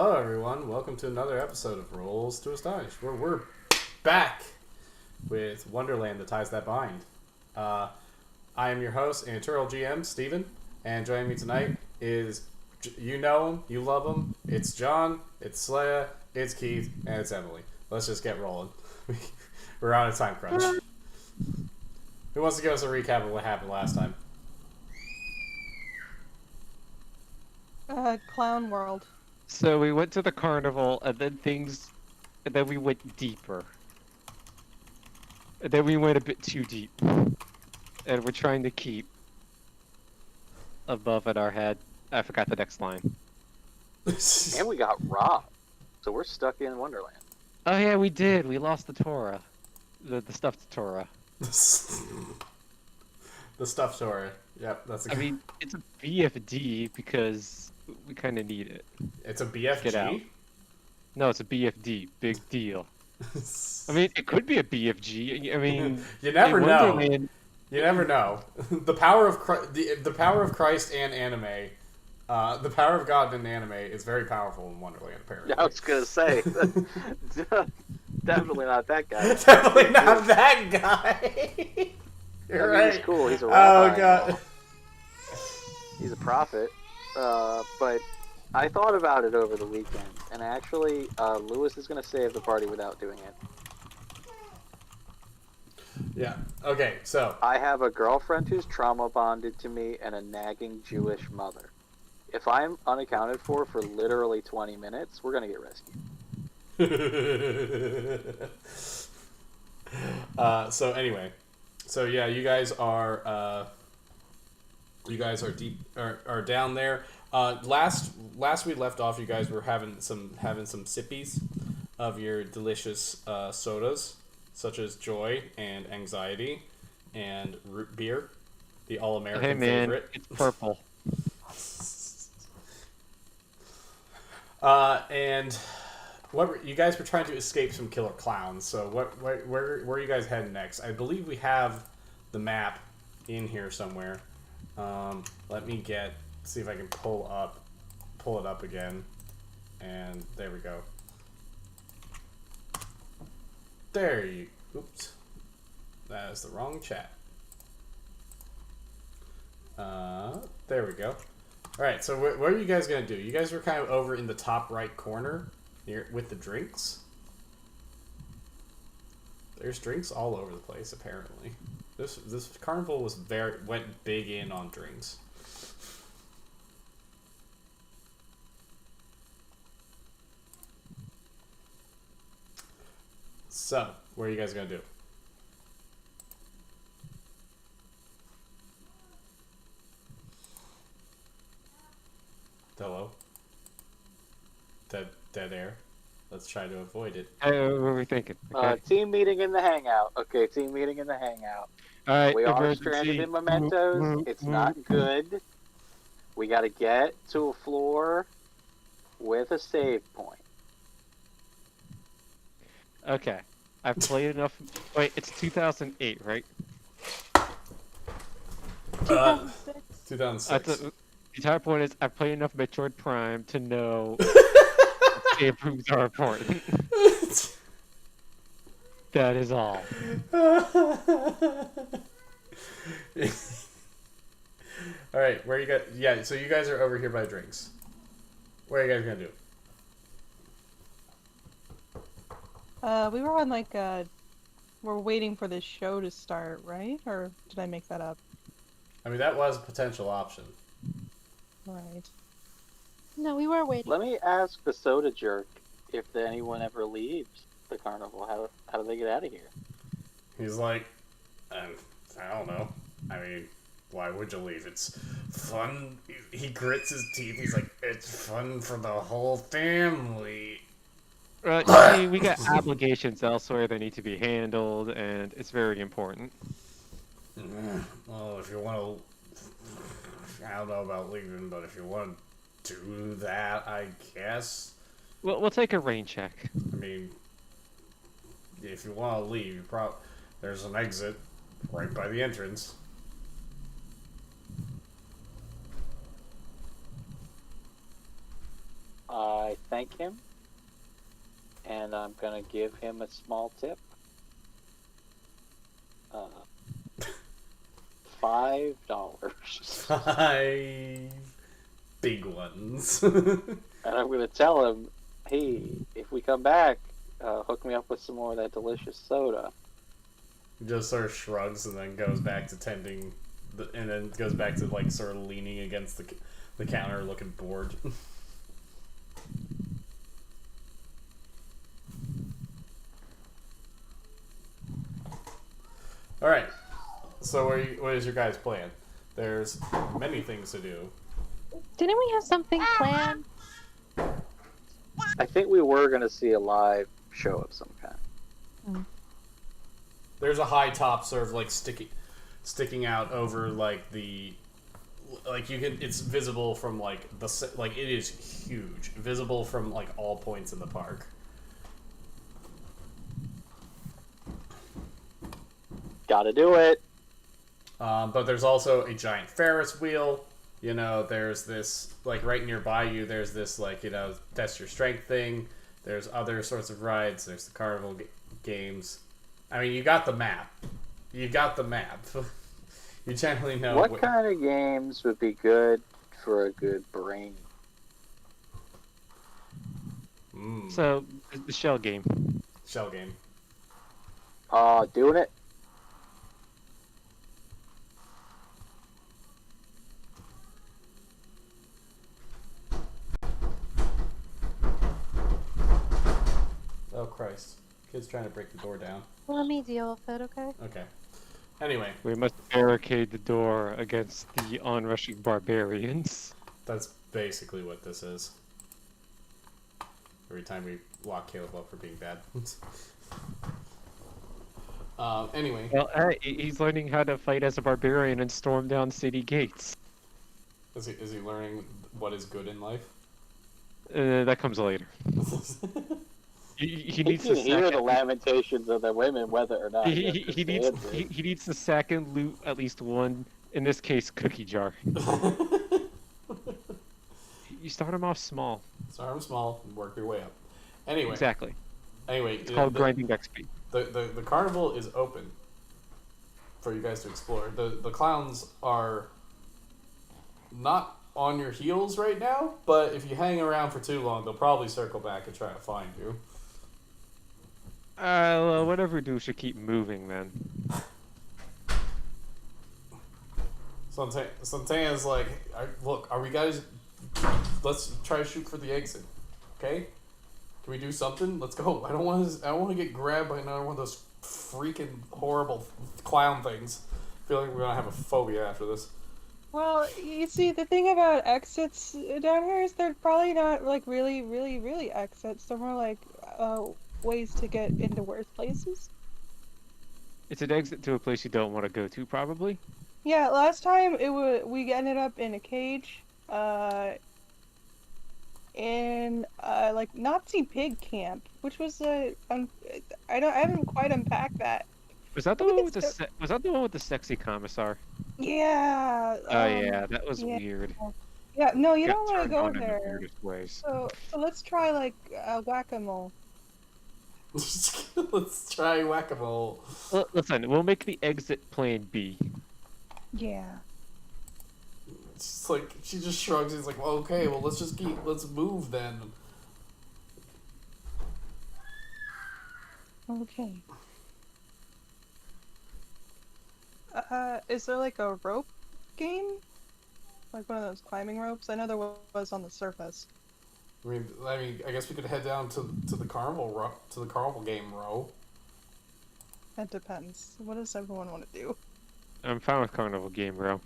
Hello, everyone. Welcome to another episode of Rolls to Astonish, where we're back with Wonderland, the ties that bind. I am your host and Turtle GM, Steven, and joining me tonight is, you know him, you love him, it's John, it's Sleia, it's Keith, and it's Emily. Let's just get rolling. We're on a time crunch. Who wants to give us a recap of what happened last time? Clown World. So we went to the carnival, and then we went deeper. And then we went a bit too deep. And we're trying to keep above in our head. I forgot the next line. And we got robbed. So we're stuck in Wonderland. Oh yeah, we did. We lost the Torah. The stuffed Torah. The stuffed Torah. Yep, that's a I mean, it's a BFD because we kind of need it. It's a BFG? Get out. No, it's a BFD. Big deal. I mean, it could be a BFG. I mean, you never know. Wonderland... You never know. The power of the power of Christ and anime, the power of God in anime is very powerful in Wonderland. Apparently, I was gonna say, definitely not that guy. Definitely not that guy. You're right. He's cool. He's a oh rabbi. god. He's a prophet. But I thought about it over the weekend, and actually, Lewis is gonna save the party without doing it. Yeah. Okay. So I have a girlfriend who's trauma bonded to me and a nagging Jewish mother. If I'm unaccounted for literally 20 minutes, we're gonna get rescued. So anyway, so yeah, you guys are deep are down there. Last we left off, you guys were having some sippies of your delicious sodas, such as Joy and Anxiety and Root Beer, the all-American Hey man, favorite. it's purple. And you guys were trying to escape some killer clowns. So where are you guys heading next? I believe we have the map in here somewhere. Let me see if I can pull it up again. And there we go. Oops. That is the wrong chat. There we go. Alright, so what are you guys going to do? You guys were kind of over in the top right corner here with the drinks. There's drinks all over the place, apparently. This carnival went big in on drinks. So, what are you guys gonna do? Hello? Dead air. Let's try to avoid it. What were we thinking? Okay. Team meeting in the hangout. Okay, team meeting in the hangout. All right, We are emergency. stranded in mementos. It's not good. We gotta get to a floor with a save point. Okay, I've played enough. Wait, it's 2008, right? 2006. 2006. The entire point is I've played enough Metroid Prime to know save rooms are important. That is all. Alright, where you guys... Yeah, so you guys are over here by drinks. What are you guys gonna do? We were on we're waiting for this show to start, right? Or did I make that up? I mean, that was a potential option. Right. No, we were waiting. Let me ask the soda jerk if anyone ever leaves the carnival. How do they get out of here? He's like, I don't know. I mean, why would you leave? It's fun. He grits his teeth. He's like, it's fun for the whole family. See, we got obligations elsewhere that need to be handled, and it's very important. Well, if you want to... I don't know about leaving, but if you want to do that, I guess. We'll take a rain check. I mean, if you want to leave, there's an exit right by the entrance. I thank him, and I'm gonna give him a small tip. $5. 5 big ones. And I'm gonna tell him, hey, if we come back, hook me up with some more of that delicious soda. He just sort of shrugs and then goes back to tending, and then goes back to like sort of leaning against the counter, looking bored. All right. So what is your guys' plan? There's many things to do. Didn't we have something planned? I think we were gonna see a live show of some kind. There's a high top sort of like sticking out over like the, like you can, it's visible from like like it is huge, visible from like all points in the park. Gotta do it. But there's also a giant Ferris wheel. You know, there's this, like, right nearby you, there's this, like, you know, test your strength thing. There's other sorts of rides. There's the Carnival games. I mean, you got the map. You got the map. You generally know. What kind of games would be good for a good brain? So, the shell game. Shell game. Doing it? Oh, Christ. Kid's trying to break the door down. Let me deal with it, okay? Okay. Anyway, We must barricade the door against the onrushing barbarians. that's basically what this is. Every time we lock Caleb up for being bad. Anyway. Well, he's learning how to fight as a barbarian and storm down city gates. Is he learning what is good in life? That comes later. He needs can to hear the lamentations of the women, whether or not he needs to sack and loot at least one, in this case, cookie jar. You start him off small. Start them small and work your way up. Anyway. Exactly. Anyway, It's called grinding XP. The carnival is open for you guys to explore. The clowns are not on your heels right now, but if you hang around for too long, they'll probably circle back and try to find you. Well, whatever we do should keep moving then. Santana's like, look, are we guys? Let's try to shoot for the exit, okay? Can we do something? Let's go. I don't want to get grabbed by another one of those freaking horrible clown things. I feel like we're gonna have a phobia after this. Well, you see, the thing about exits down here is they're probably not like really exits. They're more like ways to get into worse places. It's an exit to a place you don't want to go to, probably. Yeah, last time we ended up in a cage, in like Nazi pig camp, which was I haven't quite unpacked that. Was that the one with the was that the one with the sexy commissar? Yeah. Oh yeah, that was yeah. weird. Yeah, no, you Got don't want to turned go on in the there. weirdest ways. So let's try like whack-a-mole. Let's try whack-a-mole. Listen, we'll make the exit plan B. Yeah. It's like she just shrugs. It's like, well, okay, well, let's move then. Okay. Is there like a rope game? Like one of those climbing ropes? I know there was on the surface. I mean, I guess we could head down to the carnival game row. That depends. What does everyone want to do? I'm fine with Carnival game, bro.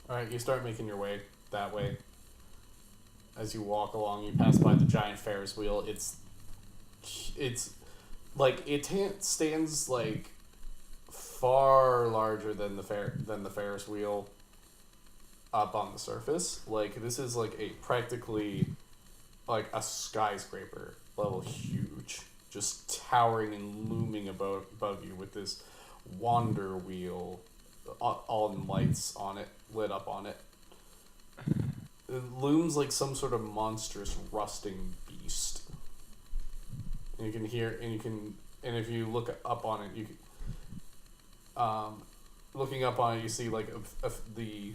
All right, you start making your way that way. As you walk along, you pass by the giant Ferris wheel. It's like it stands like far larger than the Ferris wheel up on the surface. Like this is like a practically like a skyscraper level huge, just towering and looming above you with this wander wheel all in lights on it, lit up on it. it looms like some sort of monstrous rusting beast. And you can hear, and if you look up on it, you can, looking up on it, you see like you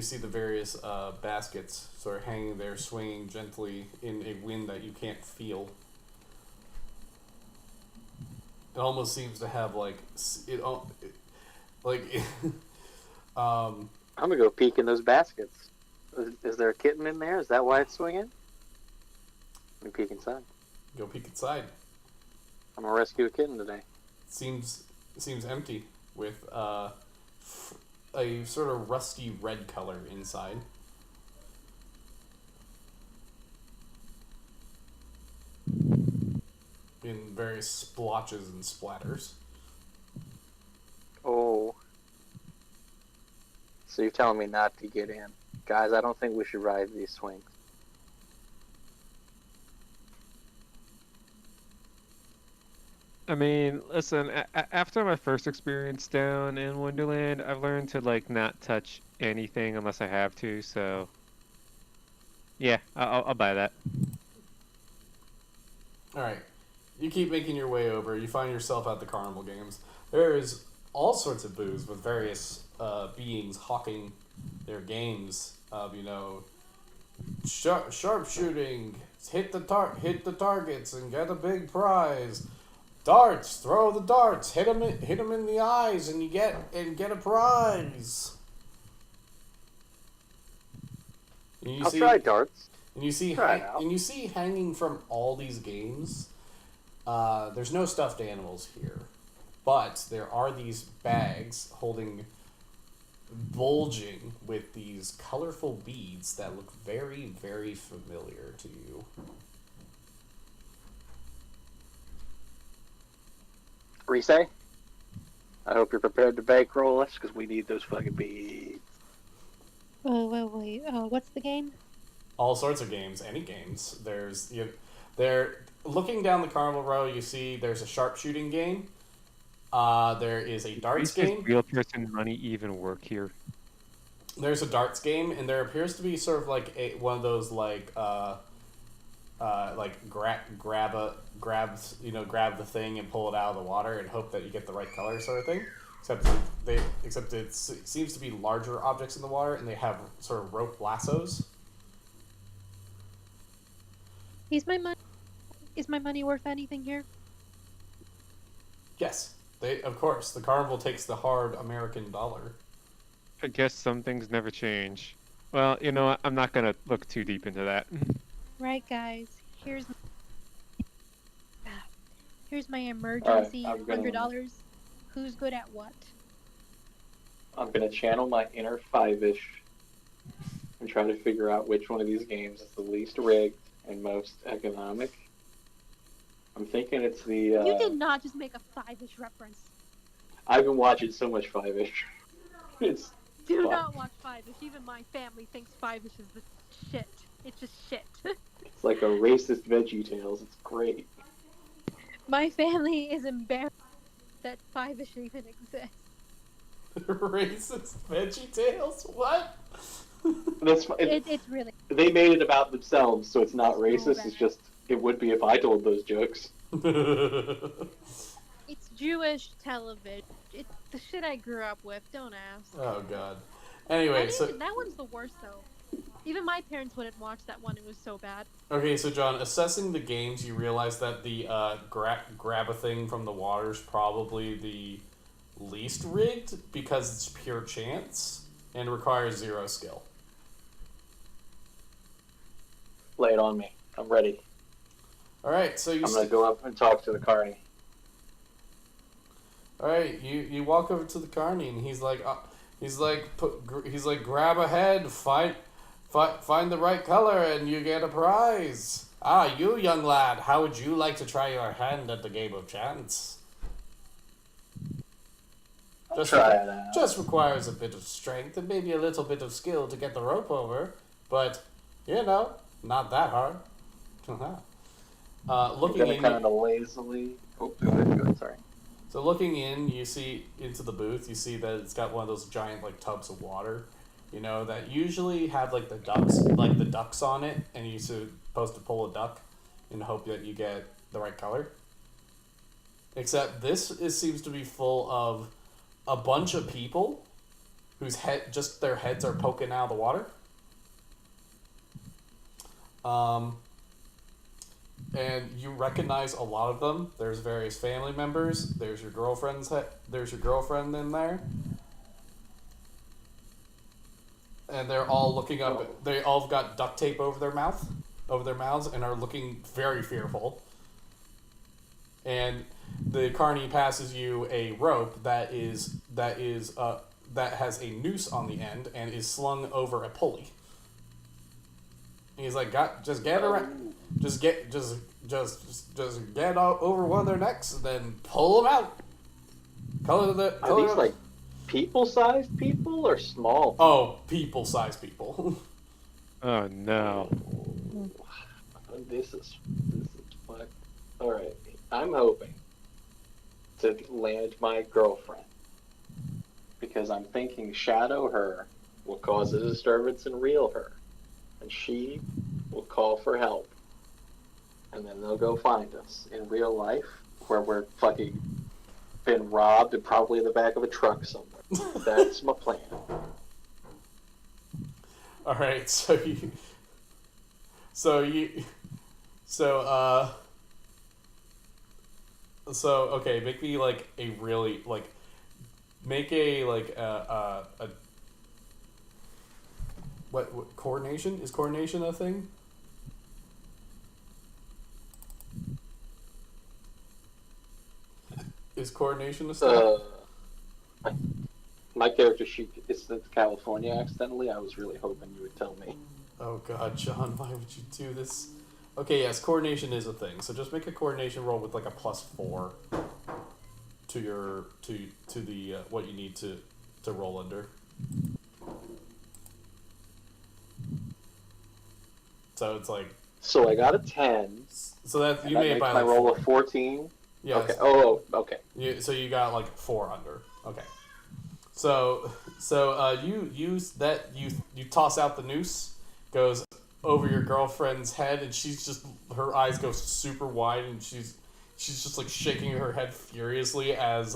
see the various baskets sort of hanging there, swinging gently in a wind that you can't feel. It almost seems to have I'm gonna go peek in those baskets. Is there a kitten in there? Is that why it's swinging? Let me peek inside. Go peek inside. I'm gonna rescue a kitten today. Seems empty with a sort of rusty red color inside. In various splotches and splatters. Oh. So you're telling me not to get in. Guys, I don't think we should ride these swings. I mean, listen, after my first experience down in Wonderland, I've learned to, like, not touch anything unless I have to, so... Yeah, I'll buy that. Alright. You keep making your way over. You find yourself at the Carnival Games. There is all sorts of booths with various beings hawking their games of, sharpshooting, hit the targets and get a big prize. Darts, throw the darts, hit them in the eyes, and get a prize. And I'll try darts. And you see, Try it out. and you see hanging from all these games. There's no stuffed animals here, but there are these bags bulging with these colorful beads that look very, very familiar to you. Rise, I hope you're prepared to bankroll us, because we need those fucking beads. Wait. What's the game? All sorts of games, any games. They're looking down the Carnival row. You see, there's a sharpshooting game. There is a darts Does game. real person money even work here? There's a darts game, and there appears to be sort of like one of those grab the thing and pull it out of the water and hope that you get the right color sort of thing. Except it seems to be larger objects in the water, and they have sort of rope lassos. Is my money worth anything here? Yes, of course. The Carnival takes the hard American dollar. I guess some things never change. Well, you know what? I'm not gonna look too deep into that. Right, guys. Here's my emergency I'm gonna- $100. Who's good at what? I'm gonna channel my inner five-ish and try to figure out which one of these games is the least rigged and most economic. I'm thinking it's the. You did not just make a five-ish reference. I've been watching so much five-ish. It's Do fun. not watch five-ish. Even my family thinks five-ish is the shit. It's just shit. It's like a racist Veggie Tales. It's great. My family is embarrassed that five-ish even exists. Racist Veggie Tales? What? It's really. They made it about themselves, so it's not So racist. bad. It's just it would be if I told those jokes. It's Jewish television. It's the shit I grew up with. Don't ask. Oh god. Anyway, That one's the worst though. Even my parents wouldn't watch that one. It was so bad. Okay, so John, assessing the games, you realize that the grab a thing from the water is probably the least rigged because it's pure chance and requires 0 skill. Lay it on me. I'm ready. All right, so I'm gonna go up and talk to the carny. All right, you walk over to the carny and he's like grab a head, find the right color, and you get a prize. Ah, you young lad, how would you like to try your hand at the game of chance? Try it out. Just requires a bit of strength and maybe a little bit of skill to get the rope over, but not that hard. Looking in, kind of lazily. Oh, go ahead. Sorry. so looking in, you see into the booth. You see that it's got one of those giant tubs of water, you know, that usually have like the ducks on it, and you're supposed to pull a duck and hope that you get the right color. Except seems to be full of a bunch of people whose their heads are poking out of the water. And you recognize a lot of them. There's various family members. There's your girlfriend in there. And they're all looking up. They all got duct tape over their mouths, and are looking very fearful. And the carny passes you a rope that has a noose on the end and is slung over a pulley. And he's like, just get around, just get over one of their necks, and then pull them out. Are these like people-sized people or small? Oh, people-sized people. Oh no. This is what. All right, I'm hoping to land my girlfriend because I'm thinking shadow her will cause a disturbance and reel her, and she will call for help, and then they'll go find us in real life where we're fucking been robbed and probably in the back of a truck somewhere. That's my plan. All right, so okay, make me like a really like make a like what coordination? Is coordination a thing? Is coordination a thing? My character is in California accidentally. I was really hoping you would tell me. Oh god, John, why would you do this? Okay, yes, coordination is a thing. So just make a coordination roll with like a +4 to your to the what you need to roll under. So it's like. So I got a 10. So that you that made makes by my like roll of 14. Yeah. Okay. Oh, okay. So you got like 4 under. Okay. So you toss out the noose, goes over your girlfriend's head, and her eyes go super wide, and she's just like shaking her head furiously as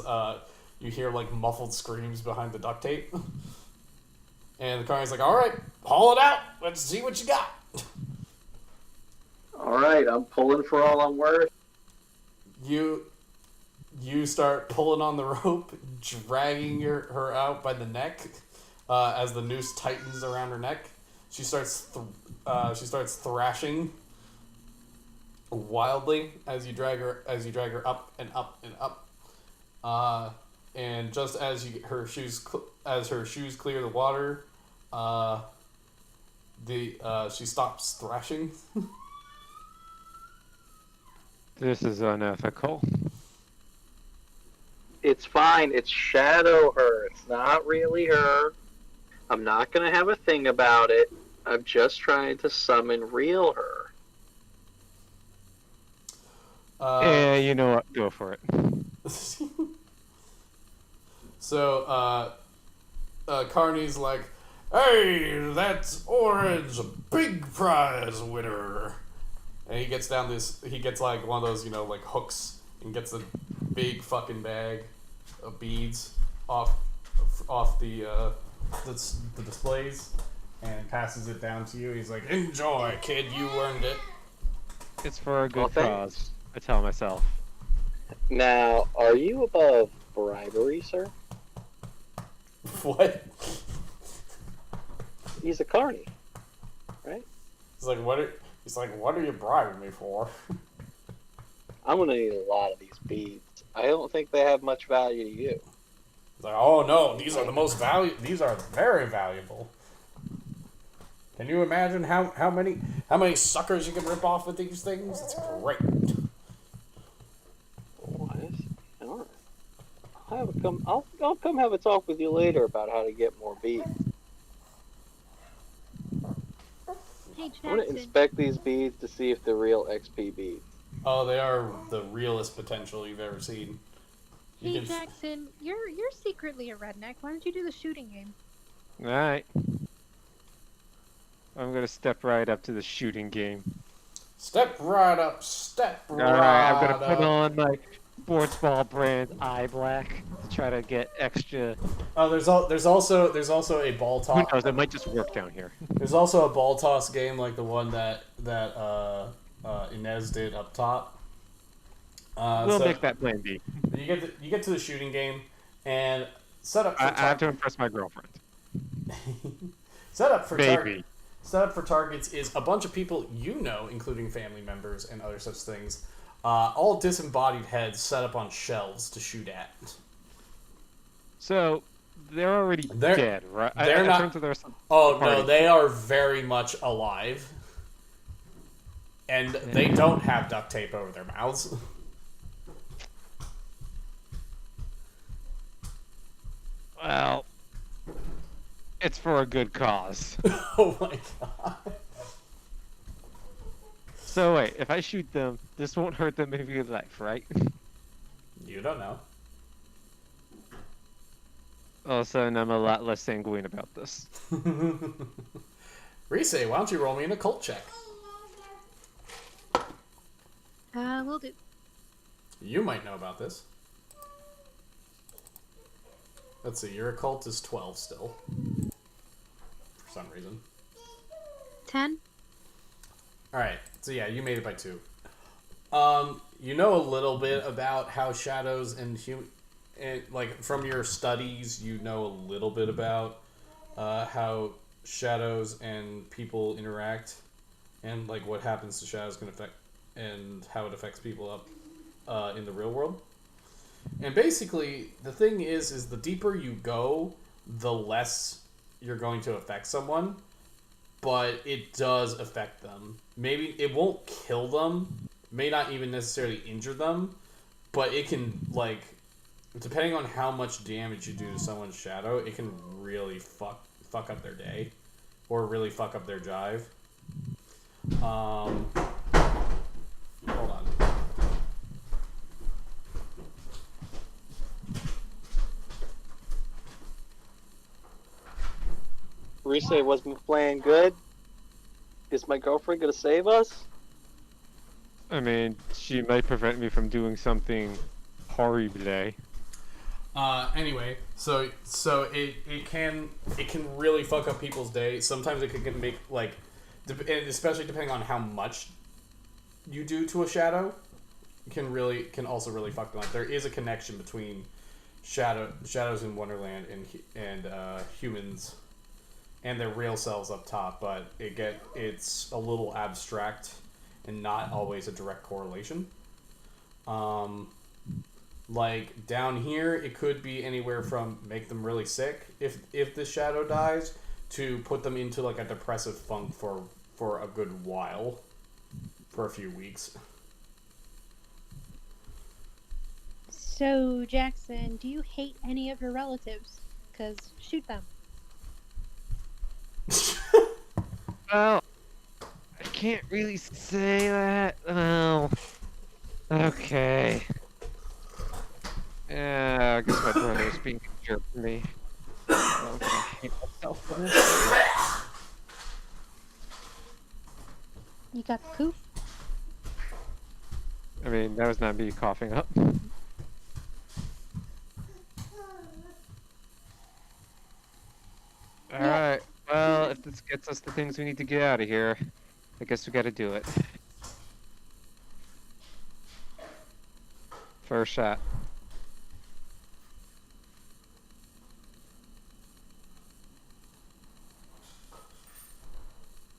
you hear like muffled screams behind the duct tape. And the carny's like, "All right, haul it out. Let's see what you got." All right, I'm pulling for all I'm worth. You start pulling on the rope, dragging her out by the neck. As the noose tightens around her neck, she starts thrashing wildly as you drag her up and up and up. And just as her shoes clear the water, she stops thrashing. This is unethical. It's fine. It's shadow her. It's not really her. I'm not going to have a thing about it. I'm just trying to summon real her. Yeah, you know what? Go for it. So, Carney's like, "Hey, that's Orange, big prize winner." And he gets like one of those, like hooks, and gets a big fucking bag of beads off the displays and passes it down to you. He's like, "Enjoy, kid, you earned it." It's for a good thanks. cause, I tell myself. Now, are you above bribery, sir? What? He's a carny, right? He's like, "What are you bribing me for?" I'm going to need a lot of these beads. I don't think they have much value to you. He's like, "Oh no, these are the most these are very valuable. Can you imagine how many suckers you can rip off with these things? It's great." All right. I'll come have a talk with you later about how to get more beads. Hey, I'm going to Jackson. inspect these beads to see if they're real XP beads. Oh, they are the realest potential you've ever seen. Hey, Jackson. You're secretly a redneck. Why don't you do the shooting game? Alright. I'm gonna step right up to the shooting game. Step right up. Step right Alright, I'm gonna put up. on my sports ball brand eye black to try to get extra. Oh, there's also a ball Who toss. knows? It might just work down here. There's also a ball toss game like the one that Inez did up top. We'll So make that plan B. you get to the shooting game and set up for I have to impress my girlfriend. set up for Baby. set up for targets is a bunch of people you know, including family members and other such things, all disembodied heads set up on shelves to shoot at. So they're already They're- dead, right? they're I not- turned to their Oh party. no, they are very much alive, and they don't have duct tape over their mouths. Well, it's for a good cause. Oh my god. So wait, if I shoot them, this won't hurt them in real life, right? You don't know. All of a sudden, I'm a lot less sanguine about this. Rise, why don't you roll me an occult check? Will do. You might know about this. Let's see, your occult is 12 still. For some reason. 10. Alright, so yeah, you made it by 2. You know a little bit about how shadows and like from your studies, you know a little bit about how shadows and people interact, and like what happens to shadows can affect, and how it affects people up in the real world. And basically, the thing is the deeper you go, the less you're going to affect someone, but it does affect them. Maybe it won't kill them, may not even necessarily injure them, but it can, like, depending on how much damage you do to someone's shadow, it can really fuck up their day, or really fuck up their jive. Hold on. Rise, was my plan good? Is my girlfriend gonna save us? I mean, she might prevent me from doing something horrible. Anyway, so it can really fuck up people's day. Sometimes it can make, like, and especially depending on how much you do to a shadow, can also really fuck them up. There is a connection between shadows in Wonderland and humans and their real selves up top, but it's a little abstract and not always a direct correlation. Like down here, it could be anywhere from make them really sick if the shadow dies, to put them into like a depressive funk for a good while, for a few weeks. So, Jackson, do you hate any of your relatives? 'Cause shoot them. Well, I can't really say that. Oh, okay. Yeah, I guess my brother's being a jerk to me. I'm gonna hate myself for this. You got the coof? I mean, that was not me coughing up. Alright, well, if this gets us the things we need to get out of here, I guess we gotta do it. First shot.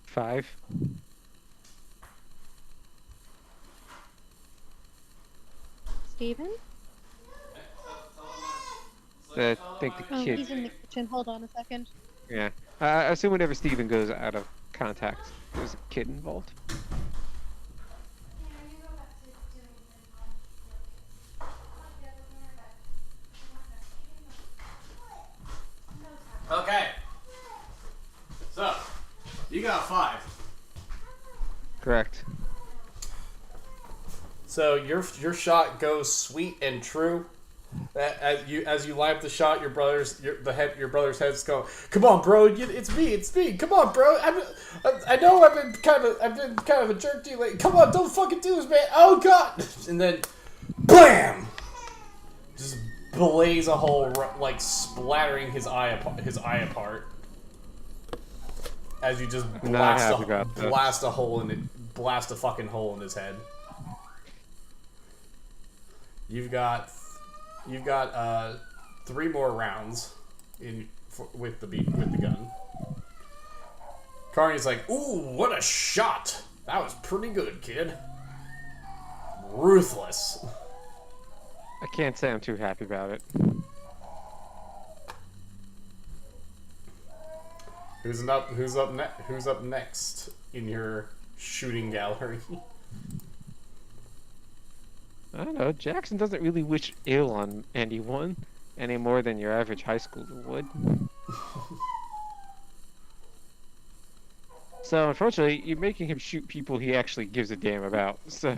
Five. Steven? I think the Oh, kid. he's in the kitchen. Hold on a second. Yeah. I assume whenever Steven goes out of contact, there's a kid involved. Okay. So, you got 5. Correct. So your shot goes sweet and true. As you line up the shot, your brother's head's going, "Come on, bro, it's me. Come on, bro. I know I've been kind of a jerk to you lately. Come on, don't fucking do this, man. Oh god!" And then, blam! Just blaze a hole, like splattering his eye apart. As you just blast a fucking hole in his head. You've got 3 more rounds with the gun. Carney's like, "Ooh, what a shot! That was pretty good, kid. Ruthless." I can't say I'm too happy about it. Who's up next in your shooting gallery? I don't know. Jackson doesn't really wish ill on anyone any more than your average high schooler would. So, unfortunately, you're making him shoot people he actually gives a damn about. So,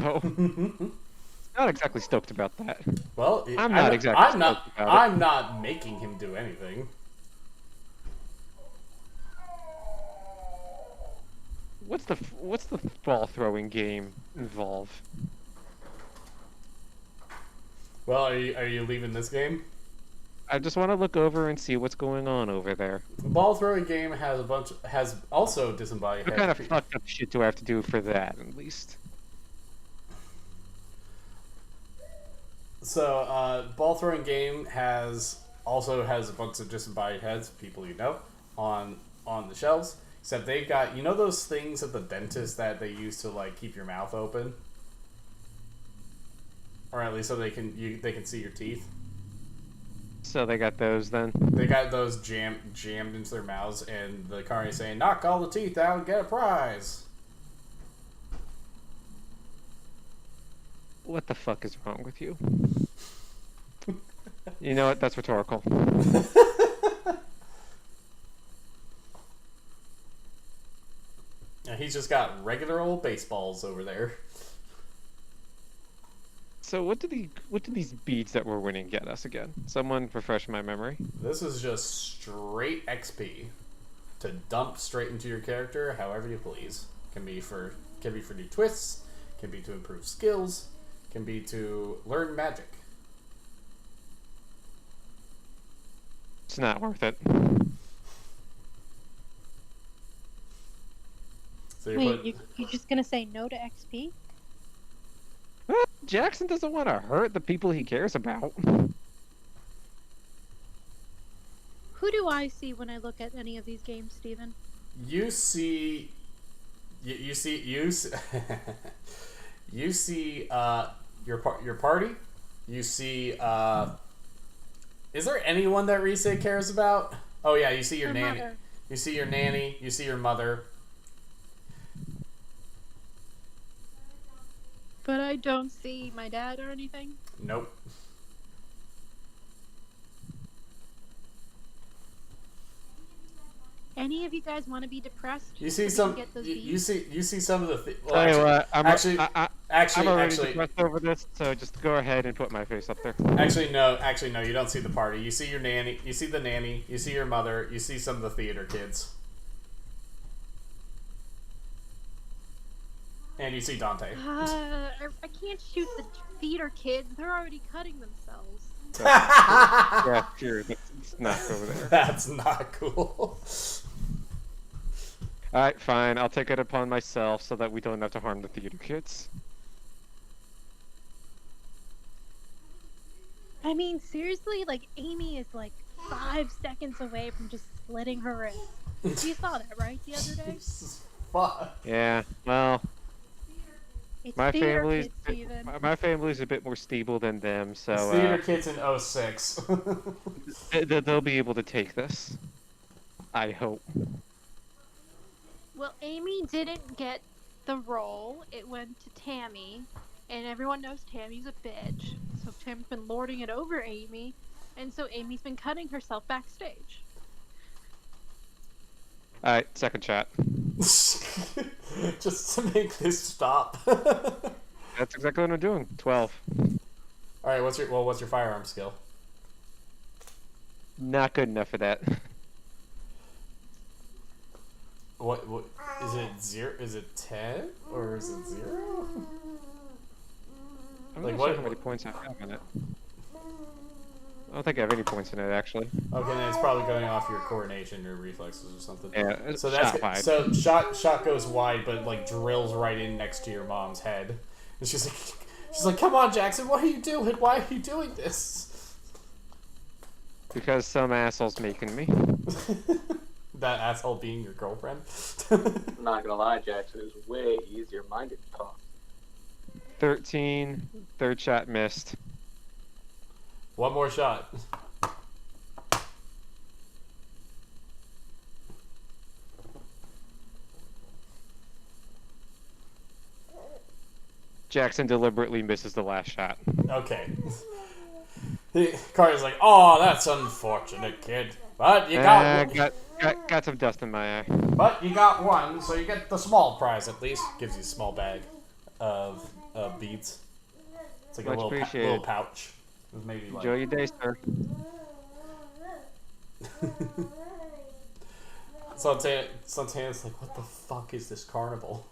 not exactly stoked about that. Well, I'm not making him do anything. What's the ball throwing game involve? Well, are you leaving this game? I just want to look over and see what's going on over there. The ball throwing game has also disembodied What heads. kind of fucked up shit do I have to do for that, at least? So, ball throwing game also has a bunch of disembodied heads, people you know, on the shelves. Except they've got, you know those things at the dentist that they use to like keep your mouth open, or at least so they can see your teeth. So they got those then. They got those jammed into their mouths, and the car is saying, "Knock all the teeth out and get a prize." What the fuck is wrong with you? You know what? That's rhetorical. And he's just got regular old baseballs over there. So what do these beads that we're winning get us again? Someone refresh my memory. This is just straight XP to dump straight into your character however you please. Can be for new twists, can be to improve skills, can be to learn magic. It's not worth it. So Wait, you're just gonna say no to XP? Well, Jackson doesn't want to hurt the people he cares about. Who do I see when I look at any of these games, Steven? you see you see your party. You see is there anyone that Rise cares about? Oh yeah, you see your Her nanny. mother. You see your nanny, you see your mother. But I don't see my dad or anything. Nope. Any of you guys want to be depressed? You see so we some. can get those You beads? see some of the. Tell you what, I'm Actually, already depressed over this, so just go ahead and put my face up there. Actually, no. You don't see the party. You see your nanny. You see the nanny. You see your mother. You see some of the theater kids. And you see Dante. I can't shoot the theater kids. They're already cutting themselves. Yeah, sure. It's not over there. That's not cool. Alright, fine. I'll take it upon myself so that we don't have to harm the theater kids. I mean, seriously, like, Amy is like 5 seconds away from just slitting her wrist. You saw that, right, the other day? Fuck. Yeah, well, It's my theater family's kids, Steven. my family's a bit more stable than them, so It's theater kids in 06. they'll be able to take this. I hope. Well, Amy didn't get the role. It went to Tammy, and everyone knows Tammy's a bitch. So Tammy's been lording it over Amy, and so Amy's been cutting herself backstage. Alright, second shot. Just to make this stop. That's exactly what I'm doing. 12. All right, what's your firearm skill? Not good enough for that. What is it 0? Is it 10 or is it 0? I'm Like, not what- sure how many points I have in it. I don't think I have any points in it, actually. Okay, then it's probably going off your coordination or reflexes or something. Yeah, it's So shot wide. so shot goes wide, but like drills right in next to your mom's head. And she's like, "Come on, Jackson, what are you doing? Why are you doing this?" Because some asshole's making me. That asshole being your girlfriend. I'm not gonna lie, Jackson, it was way easier minded to talk. 13, third shot missed. One more shot. Jackson deliberately misses the last shot. Okay. Carter's like, "Oh, that's unfortunate, kid. But you got one. Got some dust in my eye. But you got one, so you get the small prize at least." Gives you a small bag of beads. It's like Much a little appreciated. pouch. It was maybe like... Enjoy your day, sir. Santana's like, "What the fuck is this carnival?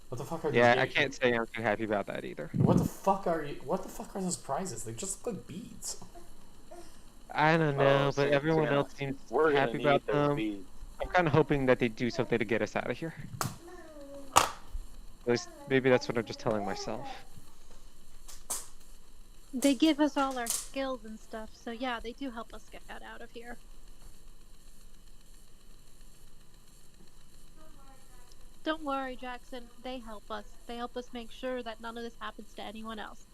What the fuck are these Yeah, I games? can't say I'm too happy about that either. What the fuck are those prizes? They just look like beads." I don't know, Oh, so but everyone we're gonna- else seems We're gonna happy need about those them. beads. I'm kind of hoping that they do something to get us out of here. At least, maybe that's what I'm just telling myself. They give us all our skills and stuff, so yeah, they do help us get out of here. Don't worry, Jackson. They help us. They help us make sure that none of this happens to anyone else.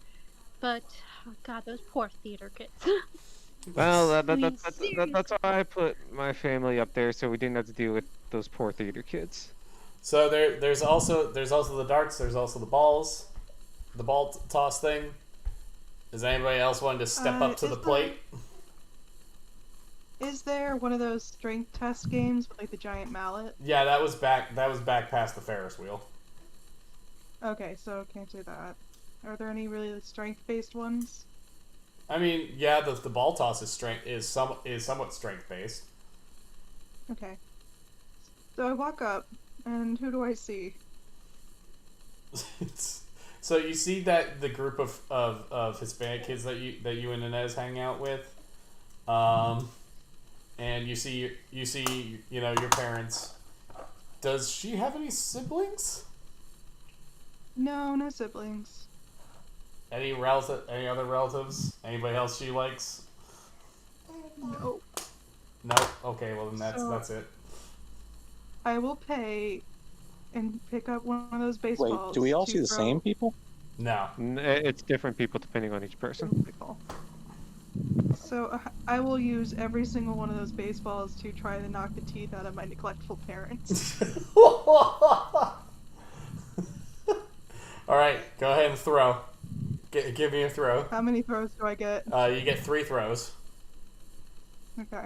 But, oh God, those poor theater kids. Well, I mean, that's why I put my family up there, so we didn't have to deal with those poor theater kids. So there's also the darts. There's also the balls, the ball toss thing. Does anybody else want to step up to is the there- plate? Is there one of those strength test games with like the giant mallet? Yeah, that was back past the Ferris wheel. Okay, so can't do that. Are there any really strength-based ones? I mean, yeah, the ball toss is somewhat strength based. Okay. So I walk up, and who do I see? So you see that the group of Hispanic kids that you and Inez hang out with, and you see your parents. Does she have any siblings? No, no siblings. Any other relatives? Anybody else she likes? No. No. Okay, well then that's it. I will pay and pick up one of those baseballs. Wait, do we all to see the throw- same people? No. It's different people depending on each person. Baseball. So I will use every single one of those baseballs to try to knock the teeth out of my neglectful parents. All right, go ahead and throw. Give me a throw. How many throws do I get? You get 3 throws. Okay.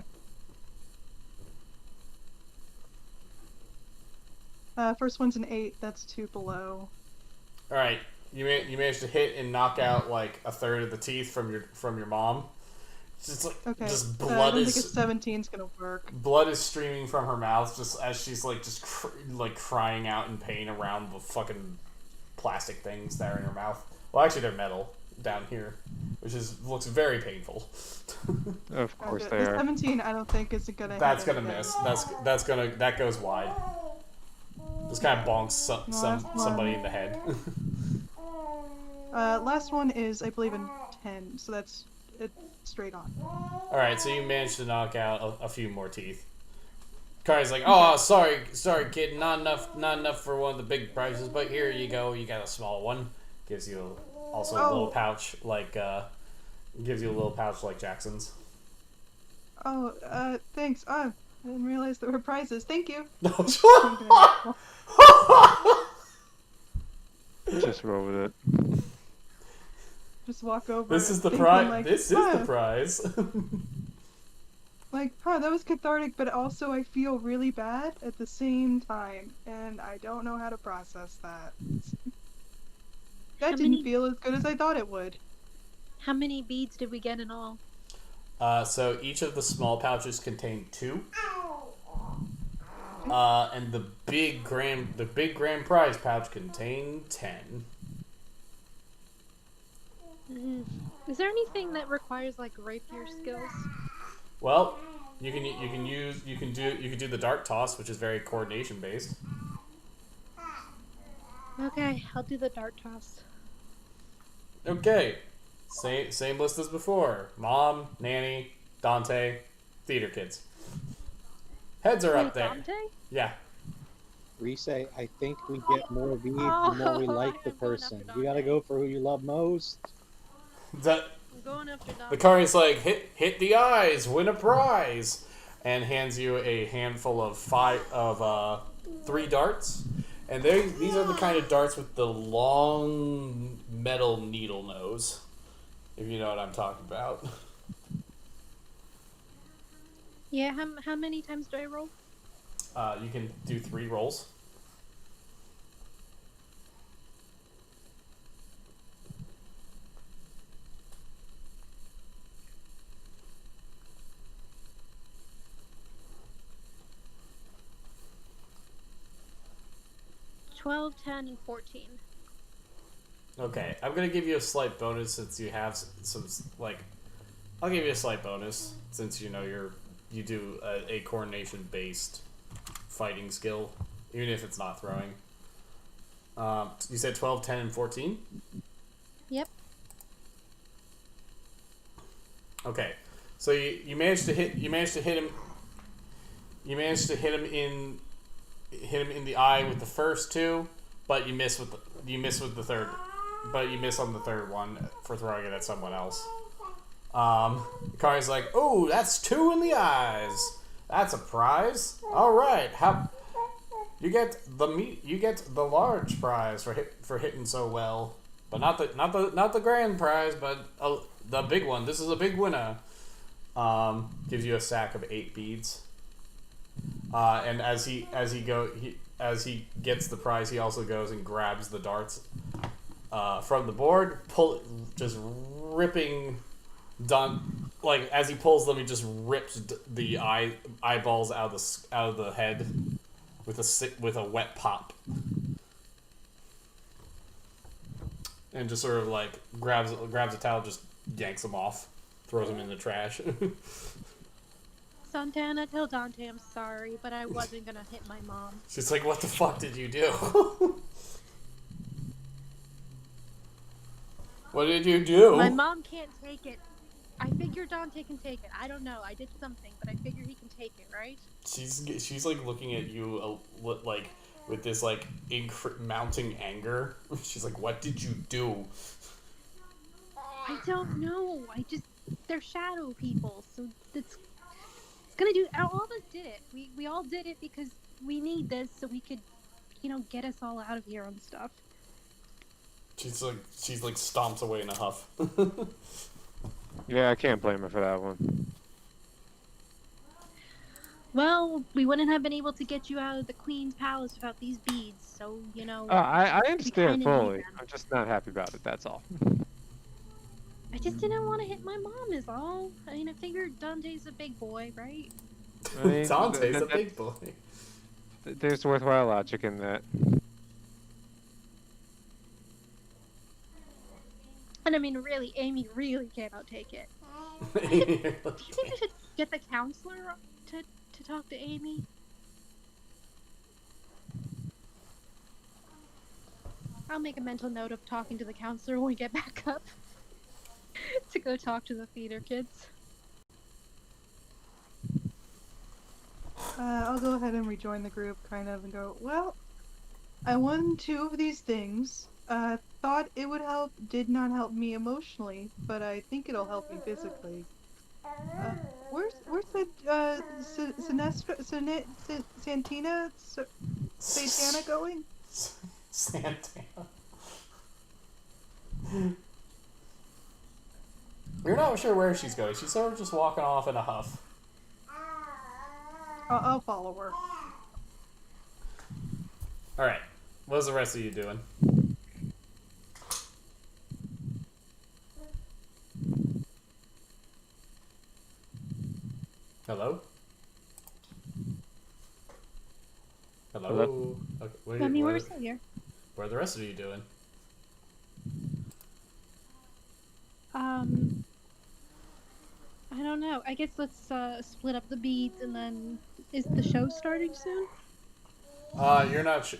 First one's an 8. That's 2 below. All right, you managed to hit and knock out like a third of the teeth from your mom. Just like Okay. just I blood don't think a is 17's gonna work. blood is streaming from her mouth just as she's like crying out in pain around the fucking plastic things that are in her mouth. Well, actually, they're metal down here, which looks very painful. Of course Okay, they the are. 17 I don't think is gonna. That's hit gonna anything. miss. That goes wide. Just kind of bonks Last one. somebody in the head. Last one is I believe a 10, so that's it straight on. All right, so you managed to knock out a few more teeth. Kari's like, "Oh, sorry, kid, not enough for one of the big prizes, but here you go. You got a small one." Gives you a little pouch like Jackson's. Oh, thanks. I didn't realize there were prizes. Thank you. Just roll with it. Just walk over. This is the thinking, prize. like, This is the prize. Like, that was cathartic, but also I feel really bad at the same time, and I don't know how to process that. That How didn't many- feel as good as I thought it would. How many beads did we get in all? So each of the small pouches contain 2. And the big grand prize pouch contain 10. Is there anything that requires like rapier skills? Well, you can do the dart toss, which is very coordination based. Okay, I'll do the dart toss. Okay, same list as before. Mom, Nanny, Dante, theater kids. Heads are up Wait, there. Dante? Yeah. Reese, I think we get more of these the more we like the I'm going person. after You gotta Dante. go for who you love most. The I'm going after Dante. Kari's like, hit the eyes, win a prize, and hands you a handful of 3 darts. And these are the kind of darts with the long metal needle nose, if you know what I'm talking about. Yeah, how many times do I roll? You can do 3 rolls. $12, $10, and $14. Okay, I'm gonna give you a slight bonus since you have some I'll give you a slight bonus since you know you do a coordination based fighting skill, even if it's not throwing. You said 12, 10, and 14? Yep. Okay, so you managed to hit him in the eye with the first 2, but you miss with the third, but you miss on the third one for throwing it at someone else. Kari's like, oh, that's 2 in the eyes. That's a prize. All right, you get the large prize for hitting so well, but not the grand prize, but the big one. This is a big winner. Gives you a sack of 8 beads. And as he gets the prize, he also goes and grabs the darts from the board, just ripping like as he pulls them, he just rips the eyeballs out of the head with a wet pop, and just sort of like grabs a towel, just yanks them off, throws them in the trash. Santana, tell Dante I'm sorry, but I wasn't gonna hit my mom. She's like, what the fuck did you do? What did you do? My mom can't take it. I figure Dante can take it. I don't know. I did something, but I figure he can take it, right? She's like looking at you like with this like mounting anger. She's like, what did you do? I don't know. They're shadow people, so it's gonna do. All of us did it. We all did it because we need this so we could, get us all out of here and stuff. She's like stomps away in a huff. Yeah, I can't blame her for that one. Well, we wouldn't have been able to get you out of the Queen's Palace without these beads, so, I understand kinda need fully. them. I'm just not happy about it, that's all. I just didn't want to hit my mom is all. I mean, I figured Dante's a big boy, right? I mean, Dante's a that- big boy. There's worthwhile logic in that. And I mean, really, Amy really cannot take it. Do you think we should get the counselor to talk to Amy? I'll make a mental note of talking to the counselor when we get back up to go talk to the theater kids. I'll go ahead and rejoin the group, kind of, and go, well, I won 2 of these things. Thought it would help, did not help me emotionally, but I think it'll help me physically. Where's the, Santana going? Santana. We're not sure where she's going. She's sort of just walking off in a huff. I'll follow her. Alright. What's the rest of you doing? you what were are, still here. what are the rest of you doing? I don't know. I guess let's split up the beats and then is the show starting soon? You're not.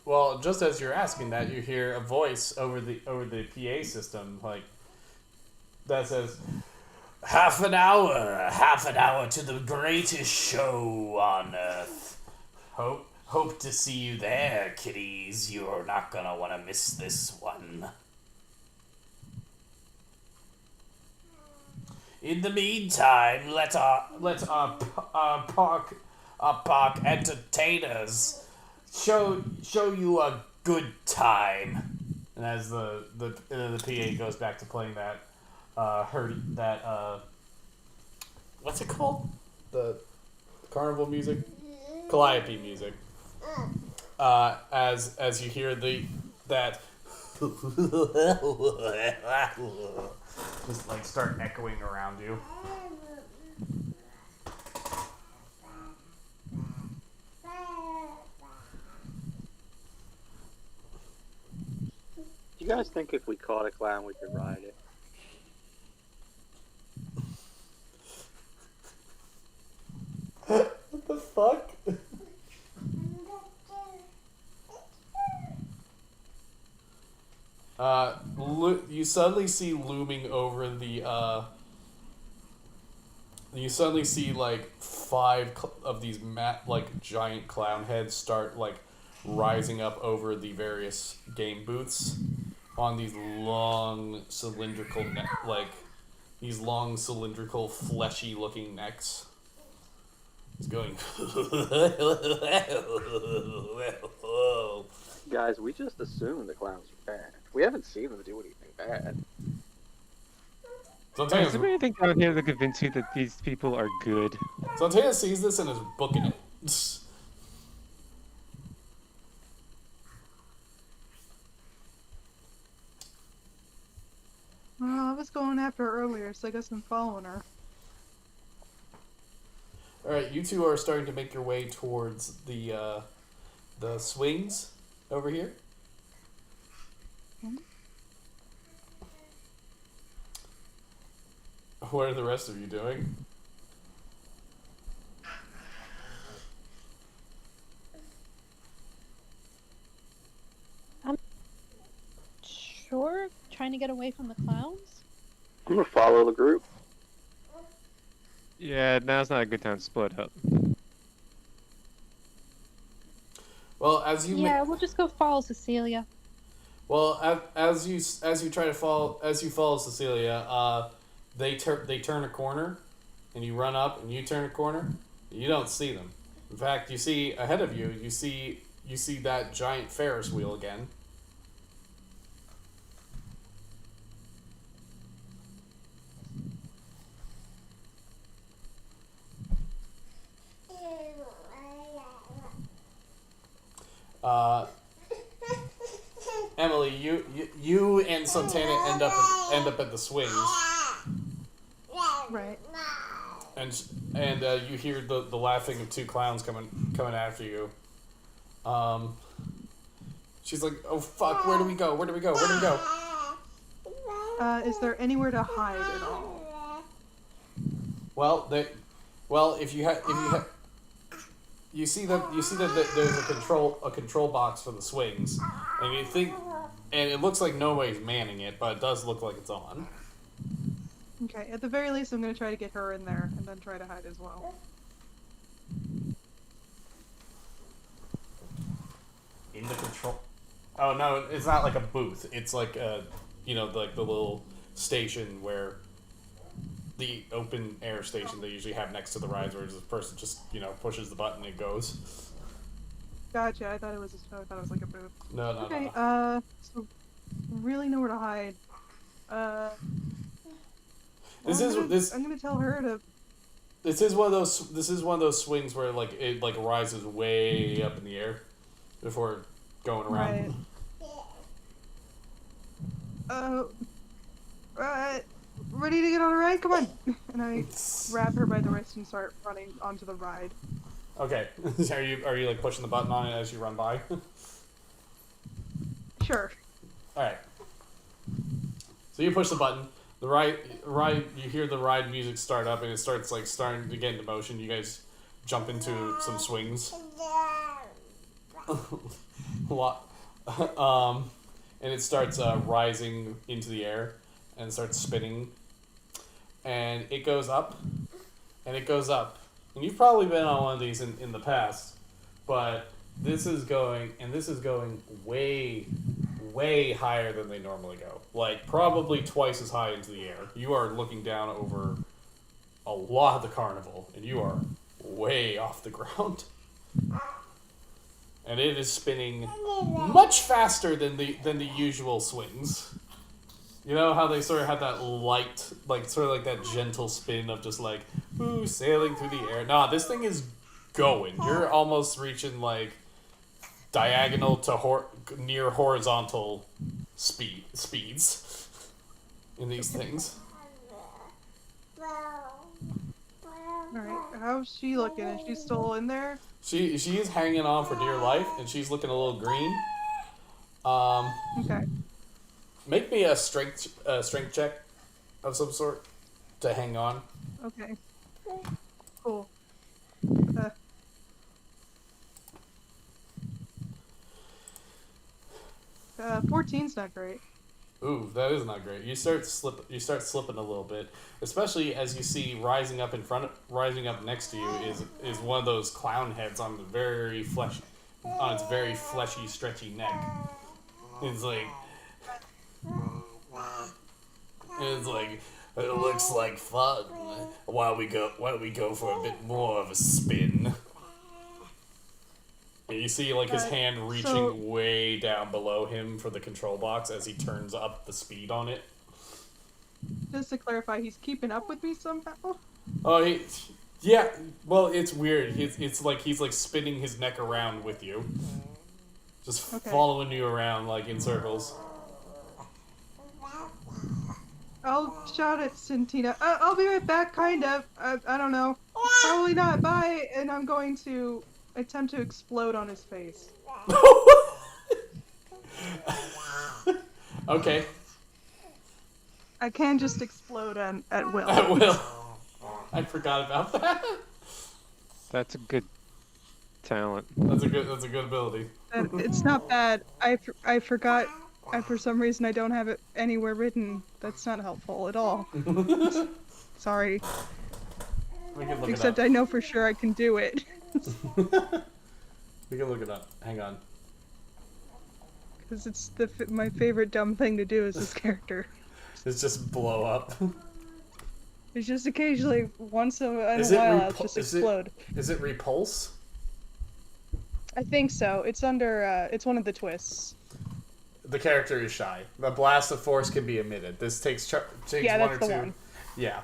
Well, just as you're asking that, you hear a voice over the PA system, like that says, half an hour to the greatest show on earth. Hope to see you there, kiddies. You're not gonna want to miss this one. In the meantime, let our park entertainers show you a good time. And as the PA goes back to playing that what's it called? The carnival music, calliope music. As you hear that just like start echoing around you. Do you guys think if we caught a clown, we could ride it? What the fuck? You suddenly see looming over the you suddenly see like five of these like giant clown heads start like rising up over the various game booths on these long cylindrical these long cylindrical fleshy looking necks. It's going. Guys, we just assume the clowns are bad. We haven't seen them do anything bad. Sometimes Is there anything down here to convince you that these people are good? Santana sees this and is booking it. Well, I was going after her earlier, so I guess I'm following her. Alright, you two are starting to make your way towards the swings over here. What are the rest of you doing? Sure. Trying to get away from the clowns? I'm gonna follow the group. Yeah, now's not a good time to split up. Well, as you Yeah, we'll just go follow Cecilia. well as you follow Cecilia, they turn a corner, and you run up and you turn a corner. You don't see them. In fact, you see ahead of you. You see that giant Ferris wheel again. Emily, you and Santana end up at the swings, Right. and you hear the laughing of two clowns coming after you. She's like, "Oh fuck! Where do we go? Where do we go? Where do we go?" Is there anywhere to hide at all? Well, if you you see that there's a control box for the swings, and you think, and it looks like nobody's manning it, but it does look like it's on. Okay, at the very least, I'm gonna try to get her in there and then try to hide as well. In the control. Oh no, it's not like a booth. It's like like the little station where the open air station they usually have next to the rides, where this person just pushes the button and it goes. Gotcha. I thought it was like a booth. No. Okay. So really nowhere to hide. I'm gonna tell her to. This is one of those swings where it rises way up in the air before going around. Right. Ready to get on a ride? Come on! And I grab her by the wrist and start running onto the ride. Okay. Are you like pushing the button on it as you run by? Sure. All right. So you push the button. The ride. You hear the ride music start up, and it starts like starting to get into motion. You guys jump into some swings. And it starts rising into the air, and starts spinning. And it goes up, and it goes up. And you've probably been on one of these in the past, but this is going way, way higher than they normally go. Like, probably twice as high into the air. You are looking down over a lot of the carnival, and you are way off the ground. And it is spinning much faster than the usual swings. You know how they sort of have that light, like sort of like that gentle spin of just like, ooh, sailing through the air. Nah, this thing is going. You're almost reaching like diagonal to near horizontal speeds in these things. Alright, how's she looking? Is she still in there? She is hanging on for dear life, and she's looking a little green. Okay. Make me a strength check of some sort to hang on. Okay. Cool. 14's not great. Ooh, that is not great. You start slipping a little bit, especially as you see rising up next to you is one of those clown heads on its very fleshy, stretchy neck. It's like it looks like fun. Why don't we go for a bit more of a spin? And you see like his hand reaching way down below him for the control box as he turns up the speed on it. Just to clarify, he's keeping up with me somehow? Oh, yeah. Well, it's weird. It's like he's like spinning his neck around with you, just following you around like in circles. I'll shout at Santina. I'll be right back, kind of. I don't know. Probably not. Bye. And I'm going to attempt to explode on his face. Okay. I can just explode at will. At will. I forgot about that. That's a good talent. That's a good ability. It's not bad. I forgot. For some reason, I don't have it anywhere written. That's not helpful at all. Sorry. We can look Except it up. I know for sure I can do it. We can look it up. Hang on. Because it's my favorite dumb thing to do as this character. It's just blow up. It's just occasionally, once in a while, I'll just explode. Is it repulse? I think so. It's under, it's one of the twists. The character is shy. The blast of force can be emitted. This takes one or two. One. Yeah.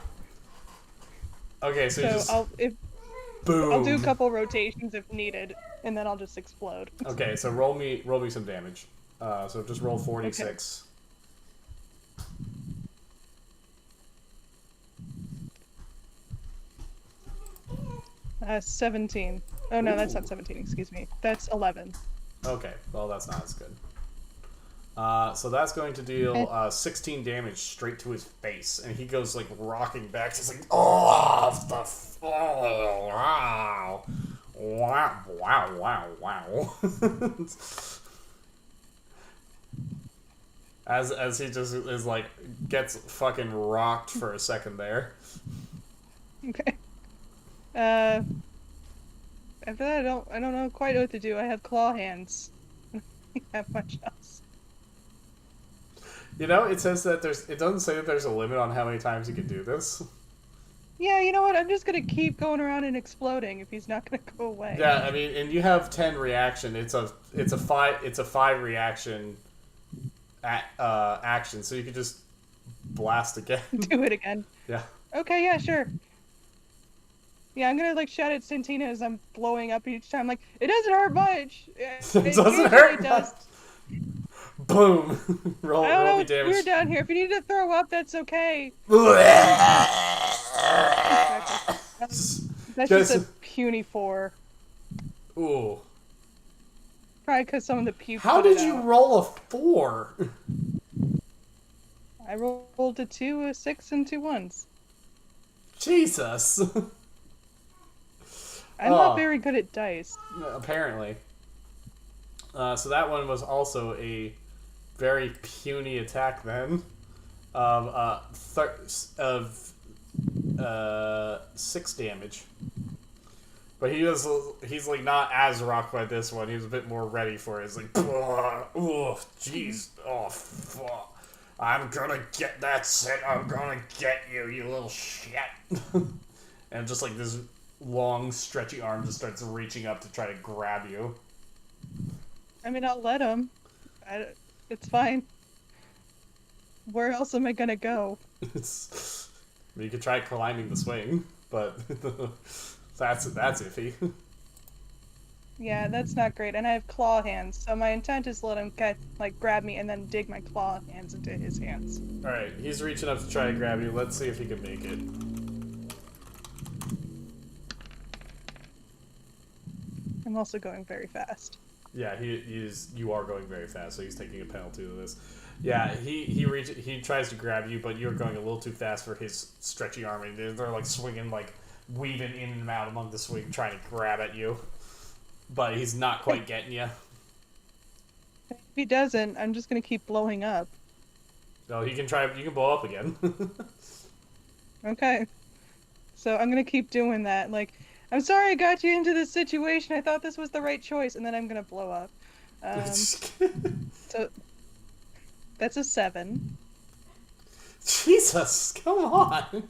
Okay, so just boom. I'll do a couple rotations if needed, and then I'll just explode. Okay, so roll me some damage. So just roll 46. Okay. 17. Oh no, that's not 17. Excuse me. That's 11. Okay, well that's not as good. So that's going to deal 16 damage straight to his face, and he goes like rocking back. He's like, wow, wow. As he just is like gets fucking rocked for a second there. Okay. After that, I don't know quite what to do. I have claw hands. I don't have much else. You know, it says that it doesn't say that there's a limit on how many times you can do this. Yeah, you know what? I'm just gonna keep going around and exploding if he's not gonna go away. Yeah, I mean, and you have 10 reaction. It's a 5 reaction action, so you could just blast again. Do it again. Yeah. Okay, yeah, sure. Yeah, I'm gonna like shout at Santina as I'm blowing up each time. Like, it doesn't hurt much. It doesn't hurt it does. Boom. roll I don't know, me it's damage. weird down here. If you need to throw up, that's okay. That's just a puny 4. Ooh. Probably because some of the puke. How put it did you out. roll a 4? I rolled a 2, a 6, and 2 1s. Jesus. I'm Oh. not very good at dice. Apparently. So that one was also a very puny attack then. Of 6 damage. But he's like not as rocked by this one. He was a bit more ready for it. He's like, oh, jeez, oh, fuck. I'm gonna get that set. I'm gonna get you, you little shit. And just like this long, stretchy arm just starts reaching up to try to grab you. I mean, I'll let him. It's fine. Where else am I gonna go? I mean, you could try climbing the swing, but that's iffy. Yeah, that's not great. And I have claw hands, so my intent is to let him grab me and then dig my claw hands into his hands. Alright, he's reaching up to try to grab you. Let's see if he can make it. I'm also going very fast. Yeah, you are going very fast, so he's taking a penalty to this. Yeah, he tries to grab you, but you're going a little too fast for his stretchy arm, and they're like swinging, like weaving in and out among the swing, trying to grab at you. But he's not quite getting you. If he doesn't, I'm just gonna keep blowing up. No, you can blow up again. Okay. So I'm gonna keep doing that. Like, I'm sorry I got you into this situation. I thought this was the right choice, and then I'm gonna blow up. So that's a 7. Jesus, come on.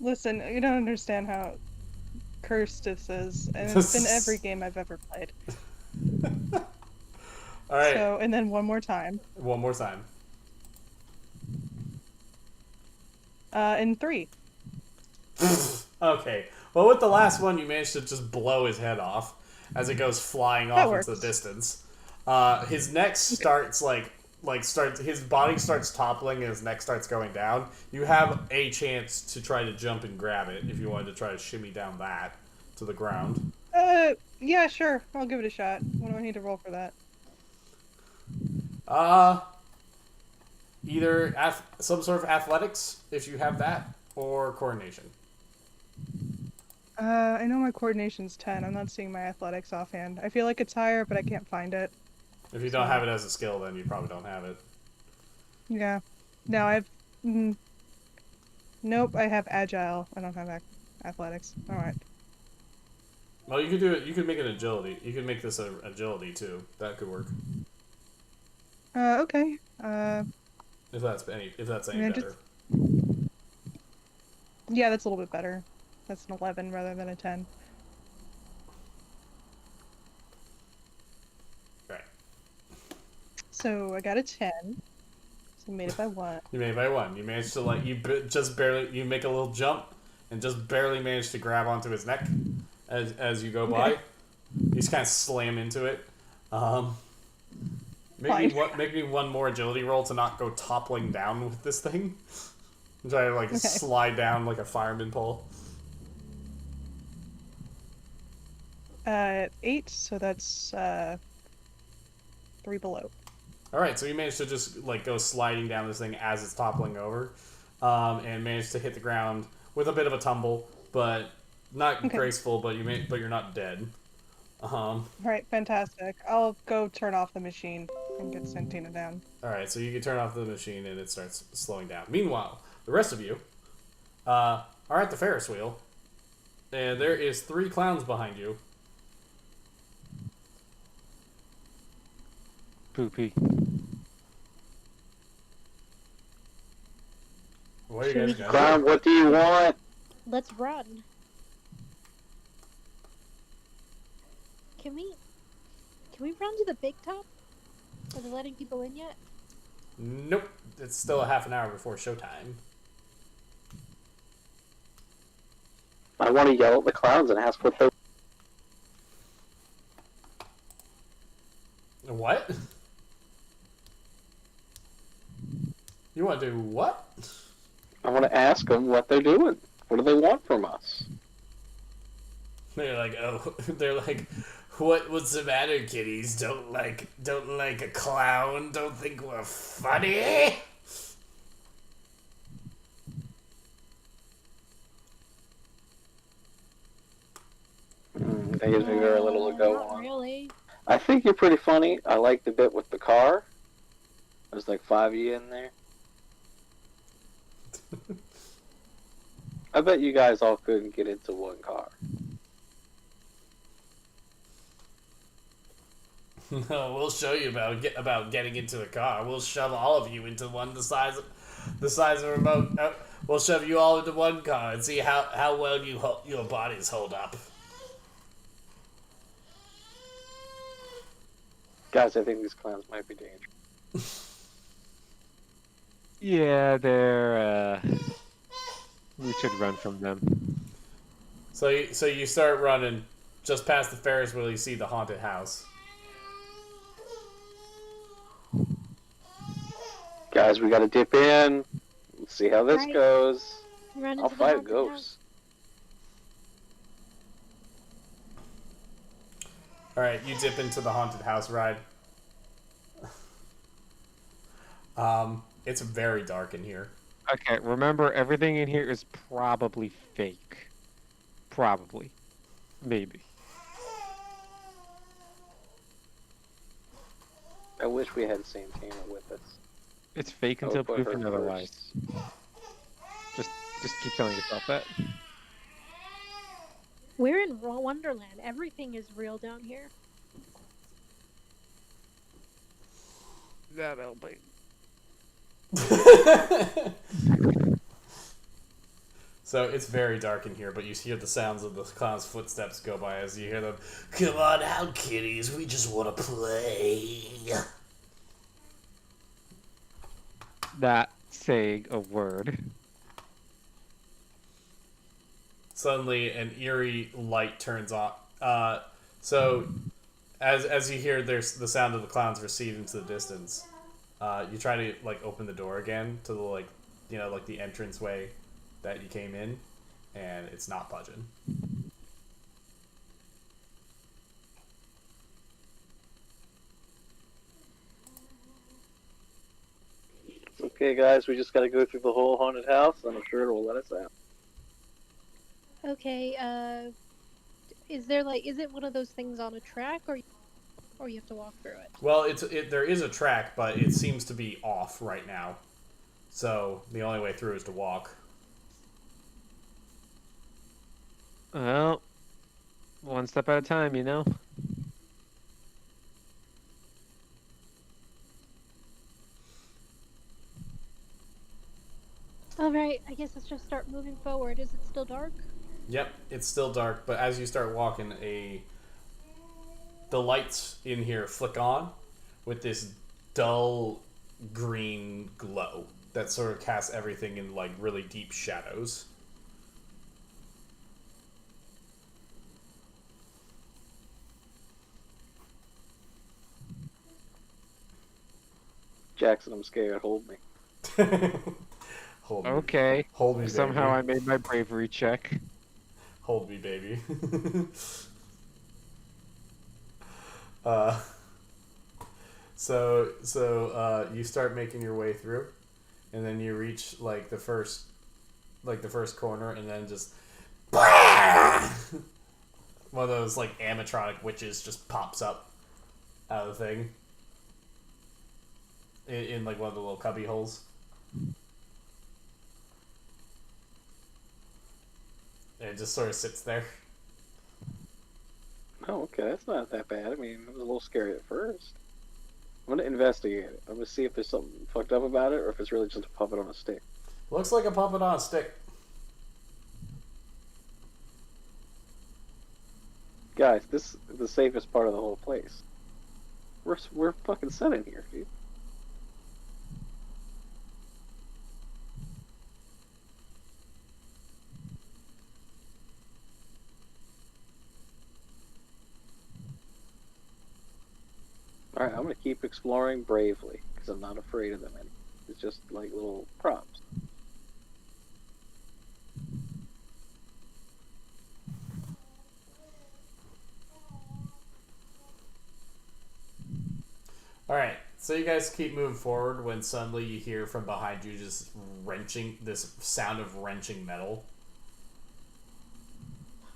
Listen, you don't understand how cursed this is, and it's been every game I've ever played. All right. So, and then one more time. One more time. In 3. Okay. Well, with the last one, you managed to just blow his head off as it goes flying off into the distance. His neck starts his body starts toppling and his neck starts going down. You have a chance to try to jump and grab it if you wanted to try to shimmy down that to the ground. Yeah, sure. I'll give it a shot. What do I need to roll for that? Either some sort of athletics, if you have that, or coordination. I know my coordination's 10. I'm not seeing my athletics offhand. I feel like it's higher, but I can't find it. If you don't have it as a skill, then you probably don't have it. Yeah. No, I've... Nope, I have agile. I don't have athletics. Alright. Well, you could do it. You could make it agility. You could make this a agility, too. That could work. Okay. If that's any better. Yeah, that's a little bit better. That's an 11 rather than a 10. Right. So I got a 10. So I made it by 1. You made it by 1. You managed to just barely. You make a little jump and just barely manage to grab onto his neck as you go by. You just kind of slam into it. Make me one more agility roll to not go toppling down with this thing. Try to slide down like a fireman pole. 8, so that's 3 below. Alright, so you managed to just go sliding down this thing as it's toppling over, and managed to hit the ground with a bit of a tumble, but not graceful. But you're not dead. Alright, fantastic. I'll go turn off the machine and get Santina down. Alright, so you can turn off the machine and it starts slowing down. Meanwhile, the rest of you are at the Ferris wheel, and there is 3 clowns behind you. Poopy. Where are you guys going? Clown, what do you want? Let's run. Can we run to the big top? Are they letting people in yet? Nope. It's still a half an hour before showtime. I want to yell at the clowns and ask what they're... What? You want to do what? I want to ask them what they're doing. What do they want from us? They're like, What's the matter, kitties? Don't like a clown? Don't think we're funny? That gives me very little to go Not on. really. I think you're pretty funny. I like the bit with the car. There's like 5 of you in there. I bet you guys all couldn't get into one car. No, we'll show you about getting into a car. We'll shove all of you into one the size of a remote. We'll shove you all into one car and see how well your bodies hold up. Guys, I think these clowns might be dangerous. Yeah, they're. We should run from them. So you start running just past the Ferris wheel. You see the haunted house. Guys, we gotta dip in. Let's see how this Right. goes. Run into I'll the fight a haunted house. ghost. All right, you dip into the haunted house ride. It's very dark in here. Okay, remember everything in here is probably fake. Probably. Maybe. I wish we had Santana with us. It's fake I would until put her proven otherwise. Just keep telling yourself that. We're in Wonderland. Everything is real down here. That'll be. So it's very dark in here, but you hear the sounds of the clown's footsteps go by as you hear them. Come on out, kitties. We just want to play. Not saying a word. Suddenly, an eerie light turns on. So, as you hear, there's the sound of the clowns recede into the distance. You try to open the door again to the the entranceway that you came in, and it's not budging. Okay, guys, we just gotta go through the whole haunted house, and I'm sure it will let us out. Okay, is it one of those things on a track, or you have to walk through it? Well, there is a track, but it seems to be off right now. So the only way through is to walk. Well, one step at a time, you know? Alright, I guess let's just start moving forward. Is it still dark? Yep, it's still dark, but as you start walking, the lights in here flick on with this dull green glow that sort of casts everything in really deep shadows. Jackson, I'm scared. Hold me. Hold me. Okay. Hold me, Somehow I baby. made my bravery check. Hold me, baby. So you start making your way through, and then you reach the first corner, and then just one of those animatronic witches just pops up out of the thing in one of the little cubby holes. And it just sort of sits there. Oh, okay, that's not that bad. I mean, it was a little scary at first. I'm gonna investigate it. I'm gonna see if there's something fucked up about it, or if it's really just a puppet on a stick. Looks like a puppet on a stick. Guys, this is the safest part of the whole place. We're fucking set in here, dude. Alright, I'm gonna keep exploring bravely, because I'm not afraid of them anymore. It's just like little props. All right, so you guys keep moving forward when suddenly you hear from behind you just wrenching, this sound of wrenching metal,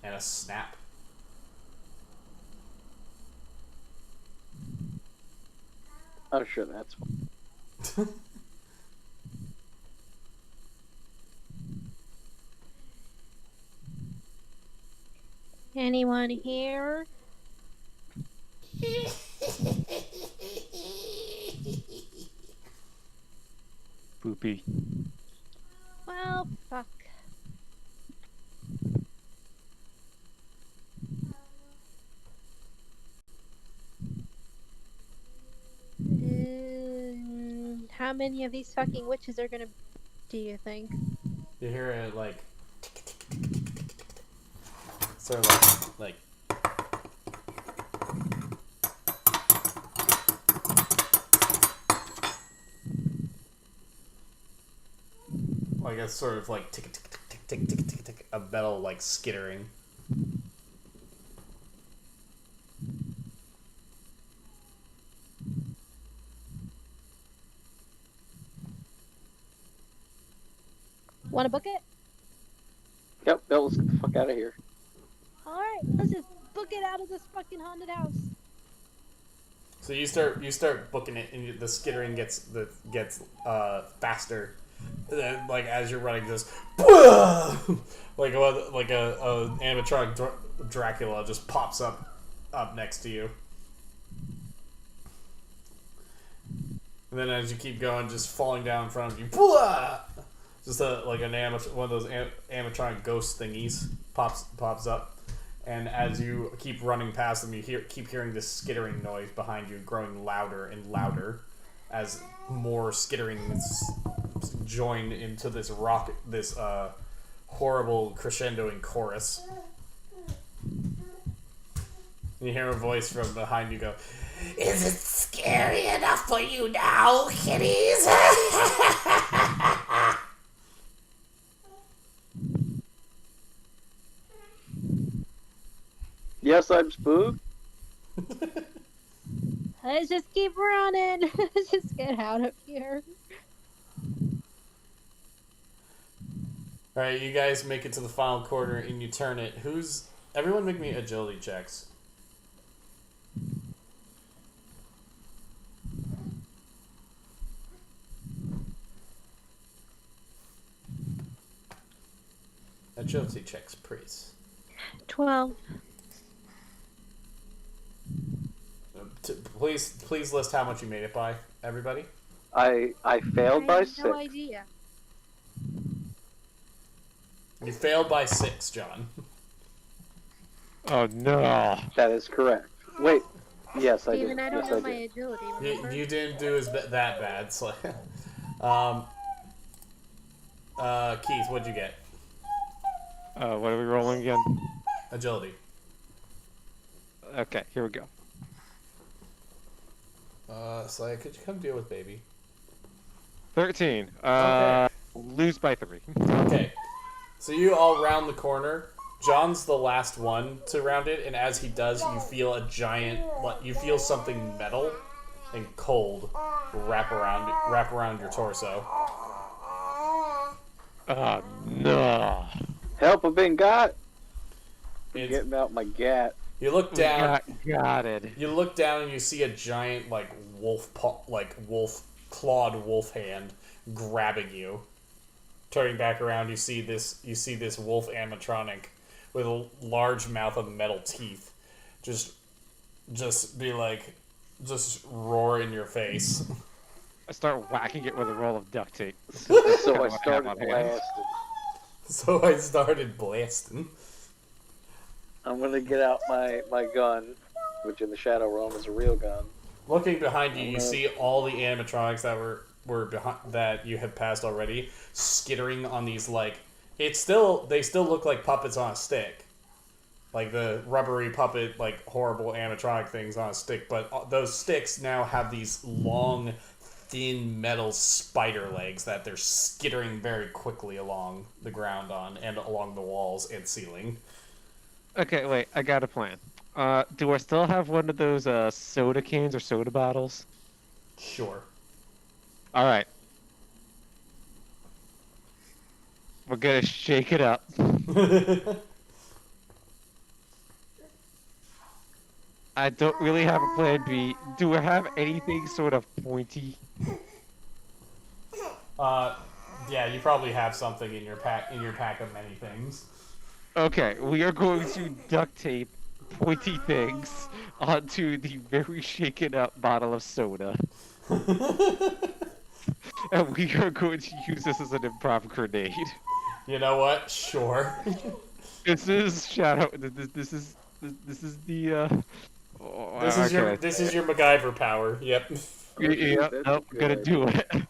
and a snap. I'm sure that's Anyone here? Poopy. Well, fuck. How many of these fucking witches are gonna, do you think? You hear it like, sort of like a sort of like tick tick tick tick tick tick tick a metal like skittering. Wanna book it? Yep, Bill, let's get the fuck out of here. Alright, let's just book it out of this fucking haunted house. So you start booking it, and the skittering gets faster. And then, like as you're running, just like a animatronic Dracula just pops up next to you. And then as you keep going, just falling down in front of you, just one of those animatronic ghost thingies pops up. And as you keep running past them, you keep hearing this skittering noise behind you, growing louder and louder, as more skitterings join into this horrible crescendoing chorus. And you hear a voice from behind you go, "Is it scary enough for you now, kitties?" Yes, I'm spooked. Let's just keep running. Let's just get out of here. Alright, you guys make it to the final corner and you turn it. Everyone make me agility checks. Agility checks, please. 12. Please list how much you made it by, everybody. I failed I by have 6. no idea. You failed by 6, John. Oh no. That is correct. Wait. Yes, I did. Steven, I don't Yes, know I my did. agility, remember? You didn't do that bad. So, Keith, what'd you get? What are we rolling again? Agility. Okay, here we go. Slaya, could you come deal with baby? 13. Okay. Lose by 3. Okay. So you all round the corner. John's the last one to round it, and as he does, you feel something metal and cold wrap around your torso. Oh no. Help, I've been got. It's- Getting out my gat. You look down. Got it. You look down and you see a giant clawed wolf hand grabbing you. Turning back around, you see this wolf animatronic with a large mouth of metal teeth, just roar in your face. I start whacking it with a roll of duct tape. So I What I have started on hand. blasting. So I started blasting. I'm gonna get out my gun, which in the Shadow Realm is a real gun. Looking behind you, you see all the animatronics that were behind that you had passed already, skittering on these they still look like puppets on a stick, like the rubbery puppet horrible animatronic things on a stick. But those sticks now have these long, thin metal spider legs that they're skittering very quickly along the ground on and along the walls and ceiling. Okay, wait, I got a plan. Do I still have one of those soda cans or soda bottles? Sure. All right. We're gonna shake it up. I don't really have a plan B. Do I have anything sort of pointy? Yeah, you probably have something in your pack of many things. Okay, we are going to duct tape pointy things onto the very shaken up bottle of soda. And we are going to use this as an improv grenade. You know what? Sure. This is Shadow. This is the oh, how can I This say is it? your MacGyver power. Yep. Yeah, That's nope, a gonna good do idea. it.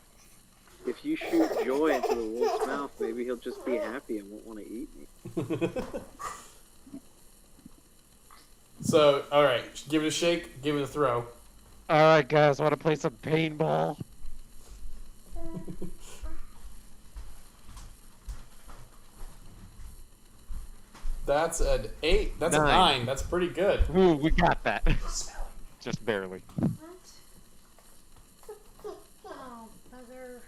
If you shoot joy into the wolf's mouth, maybe he'll just be happy and won't want to eat me. So, all right, give it a shake, give it a throw. All right, guys, want to play some paintball? That's an 8. That's a 9. 9. That's pretty good. Ooh, we got that. Just barely. What? Oh, mother.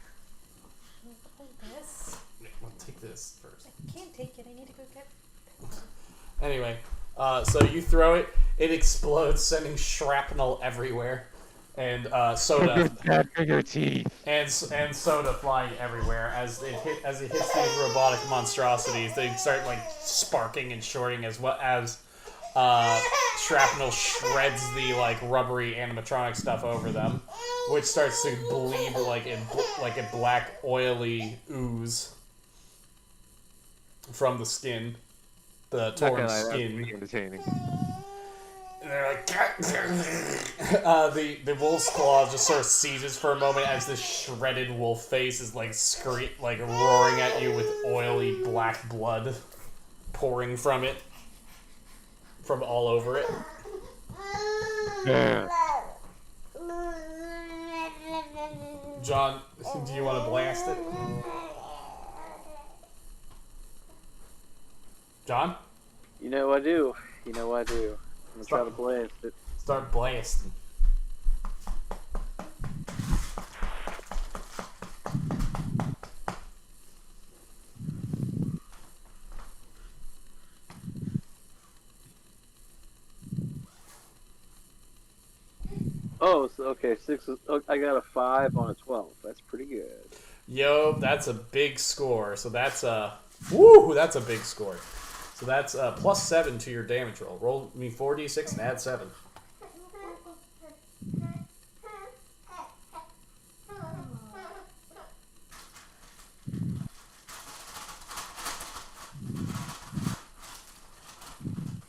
Can you play this? We'll take this first. I can't take it. I need to go get. Anyway, so you throw it, it explodes, sending shrapnel everywhere, and soda Bad for your teeth. and soda flying everywhere as it hits these robotic monstrosities. They start like sparking and shorting as well as shrapnel shreds the like rubbery animatronic stuff over them, which starts to bleed like a black oily ooze from the skin. The Not torn gonna lie, that's skin. pretty entertaining. And they're like, the wolf's claw just sort of seizes for a moment as this shredded wolf face is like roaring at you with oily black blood pouring from it, from all over it. Yeah. John, do you want to blast it? John, You know I do. You know I do. I'm gonna try to blast it. start blasting. Oh, so, okay. 6 is. Oh, I got a 5 on a 12. That's pretty good. Yo, that's a big score. So that's a that's a big score. So that's +7 to your damage roll. Roll me 4d6 and add 7.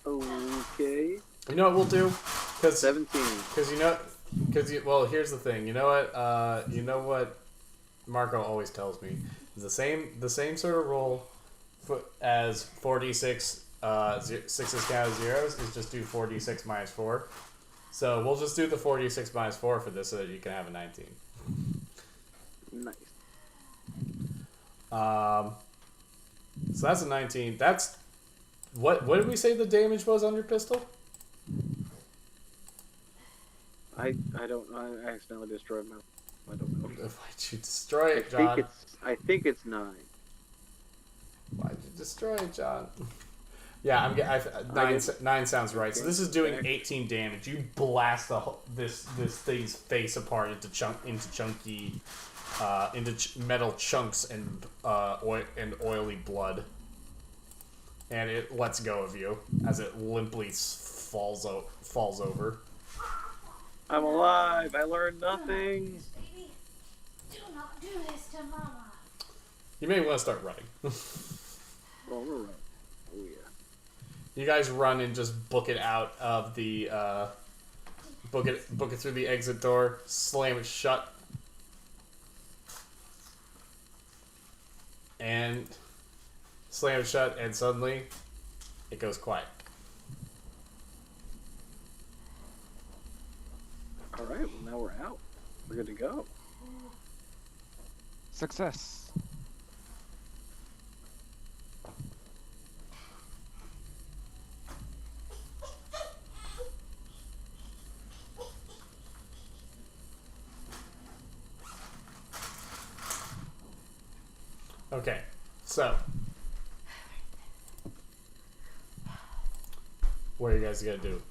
Okay. You know what we'll do? Because 17. well, here's the thing. You know what Marco always tells me is the same sort of roll as 4d6 sixes count as zeros is just do 4d6 minus 4. So we'll just do the 4d6 minus 4 for this so that you can have a 19. Nice. So that's a 19. That's what did we say the damage was on your pistol? I don't know. I accidentally destroyed my. I don't know. Why'd you destroy it, John? I think it's 9. Why'd you destroy it, John? Yeah, nine sounds right. So this is doing 18 damage. You blast this thing's face apart into chunky, metal chunks and oily blood, and it lets go of you as it limply falls over. I'm alive. I learned nothing. Baby, do not do this to Mama. You may want to start running. Oh, we're right. Oh yeah. You guys run and just book it out of the book it through the exit door, slam it shut, and suddenly it goes quiet. All right. Well, now we're out. We're good to go. Success. Okay, so what are you guys gonna do?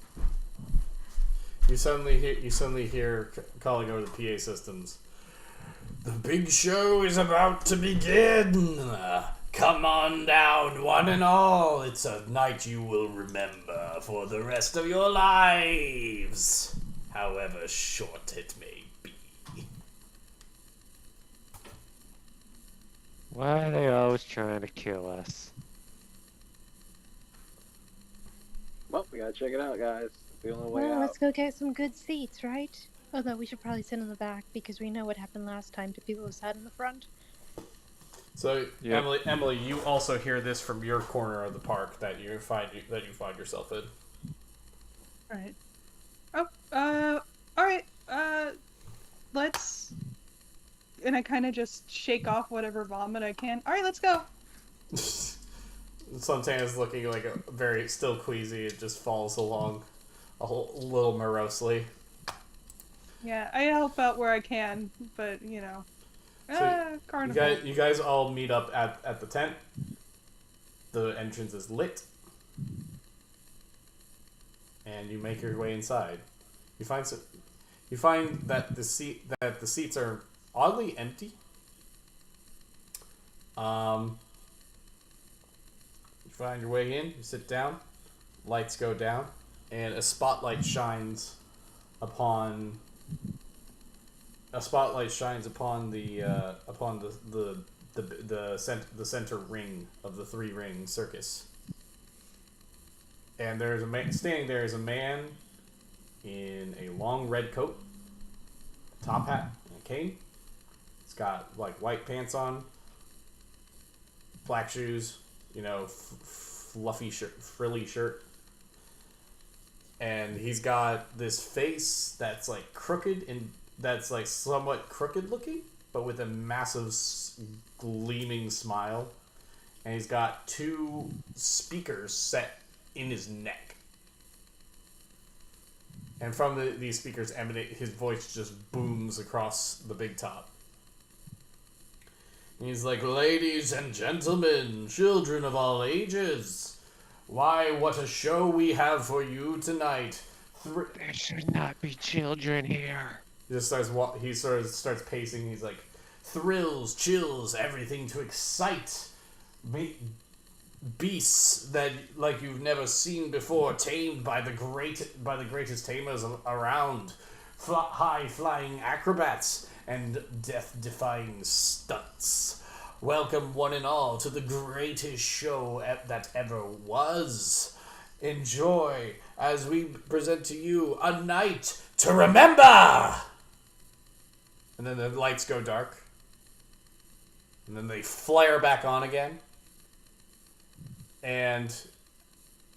You suddenly hear calling over the PA systems. The big show is about to begin. Come on down, one and all. It's a night you will remember for the rest of your lives, however short it may be. Why are they always trying to kill us? Well, we gotta check it out, guys. It's the only way Well, out. let's go get some good seats, right? Although we should probably sit in the back because we know what happened last time to people who sat in the front. So, Yep. Emily, you also hear this from your corner of the park that you find yourself in. Right. Oh, alright, let's... And I kind of just shake off whatever vomit I can. Alright, let's go! Santana's looking like a very still queasy. It just falls along a little morosely. Yeah, I help out where I can, but, Carnival. You guys all meet up at the tent. The entrance is lit. And you make your way inside. You find that the seats are oddly empty. You find your way in, you sit down, lights go down, and a spotlight shines upon the center ring of the three ring circus. And there's standing there is a man in a long red coat, top hat, and a cane. He's got like white pants on, black shoes, fluffy shirt, frilly shirt. And he's got this face that's like crooked and that's like somewhat crooked looking, but with a massive gleaming smile. And he's got two speakers set in his neck. And from these speakers emanate, his voice just booms across the big top. And he's like, "Ladies and gentlemen, children of all ages, why, what a show we have for you tonight." There should not be children here. He sort of starts pacing. He's like, "Thrills, chills, everything to excite. Beasts that like you've never seen before, tamed by the greatest tamers around. High flying acrobats and death-defying stunts. Welcome one and all to the greatest show that ever was. Enjoy as we present to you a night to remember." And then the lights go dark. And then they flare back on again. And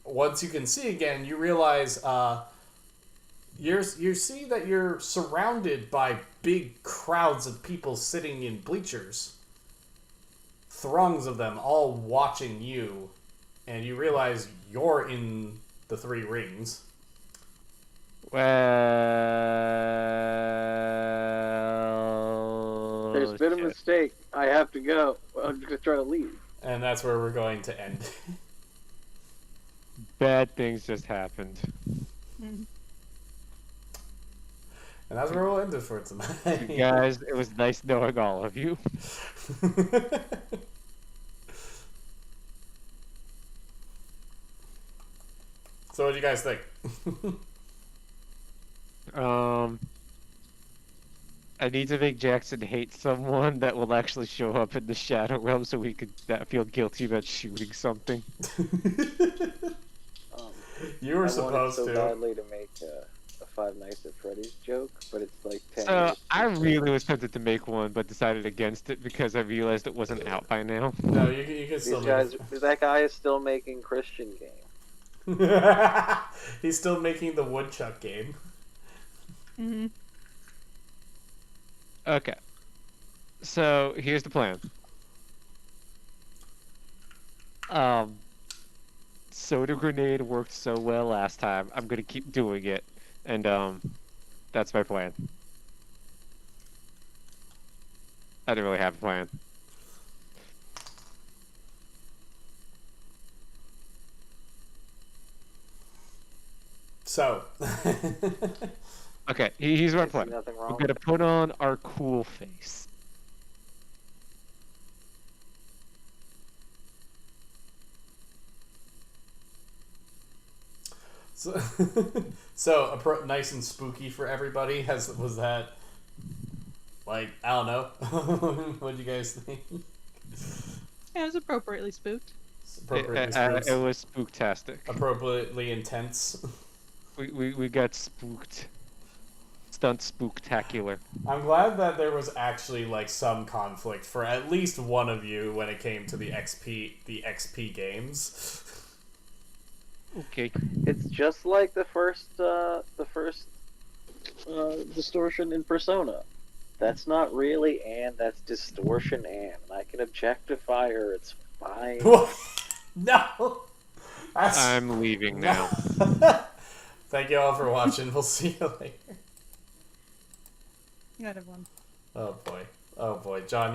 once you can see again, you realize you see that you're surrounded by big crowds of people sitting in bleachers. Throngs of them all watching you. And you realize you're in the three rings. Well, There's been a mistake. I have to go. I'm gonna try to leave. And that's where we're going to end. Bad things just happened. And that's where we'll end it for tonight. You guys, it was nice knowing all of you. So what do you guys think? I need to make Jackson hate someone that will actually show up in the Shadow Realm so we could not feel guilty about shooting something. You were I supposed wanted so to. badly to make a Five Nights at Freddy's joke, but it's like 10 So years. I really was tempted to make one, but decided against it because I realized it wasn't out by now. No, you can still These guys, that guy is still making Christian game. He's still making the woodchuck game. Mm-hmm. Okay. So here's the plan. Soda grenade worked so well last time. I'm gonna keep doing it, and that's my plan. I didn't really have a plan. So, Okay, here's my I see plan. nothing We're wrong. gonna put on our cool face. so, nice and spooky for everybody. Was that like, I don't know? What do you guys think? Yeah, it was appropriately spooked. Appropriately It spooked. was spooktastic. Appropriately intense. We got spooked. Stunt spooktacular. I'm glad that there was actually like some conflict for at least one of you when it came to the XP games. Okay. It's just like the first distortion in Persona. That's not really Anne, that's distortion Anne. I can objectify her, it's fine. No! I'm leaving now. Thank you all for watching. We'll see you later. Got everyone. Oh boy. Oh boy. John,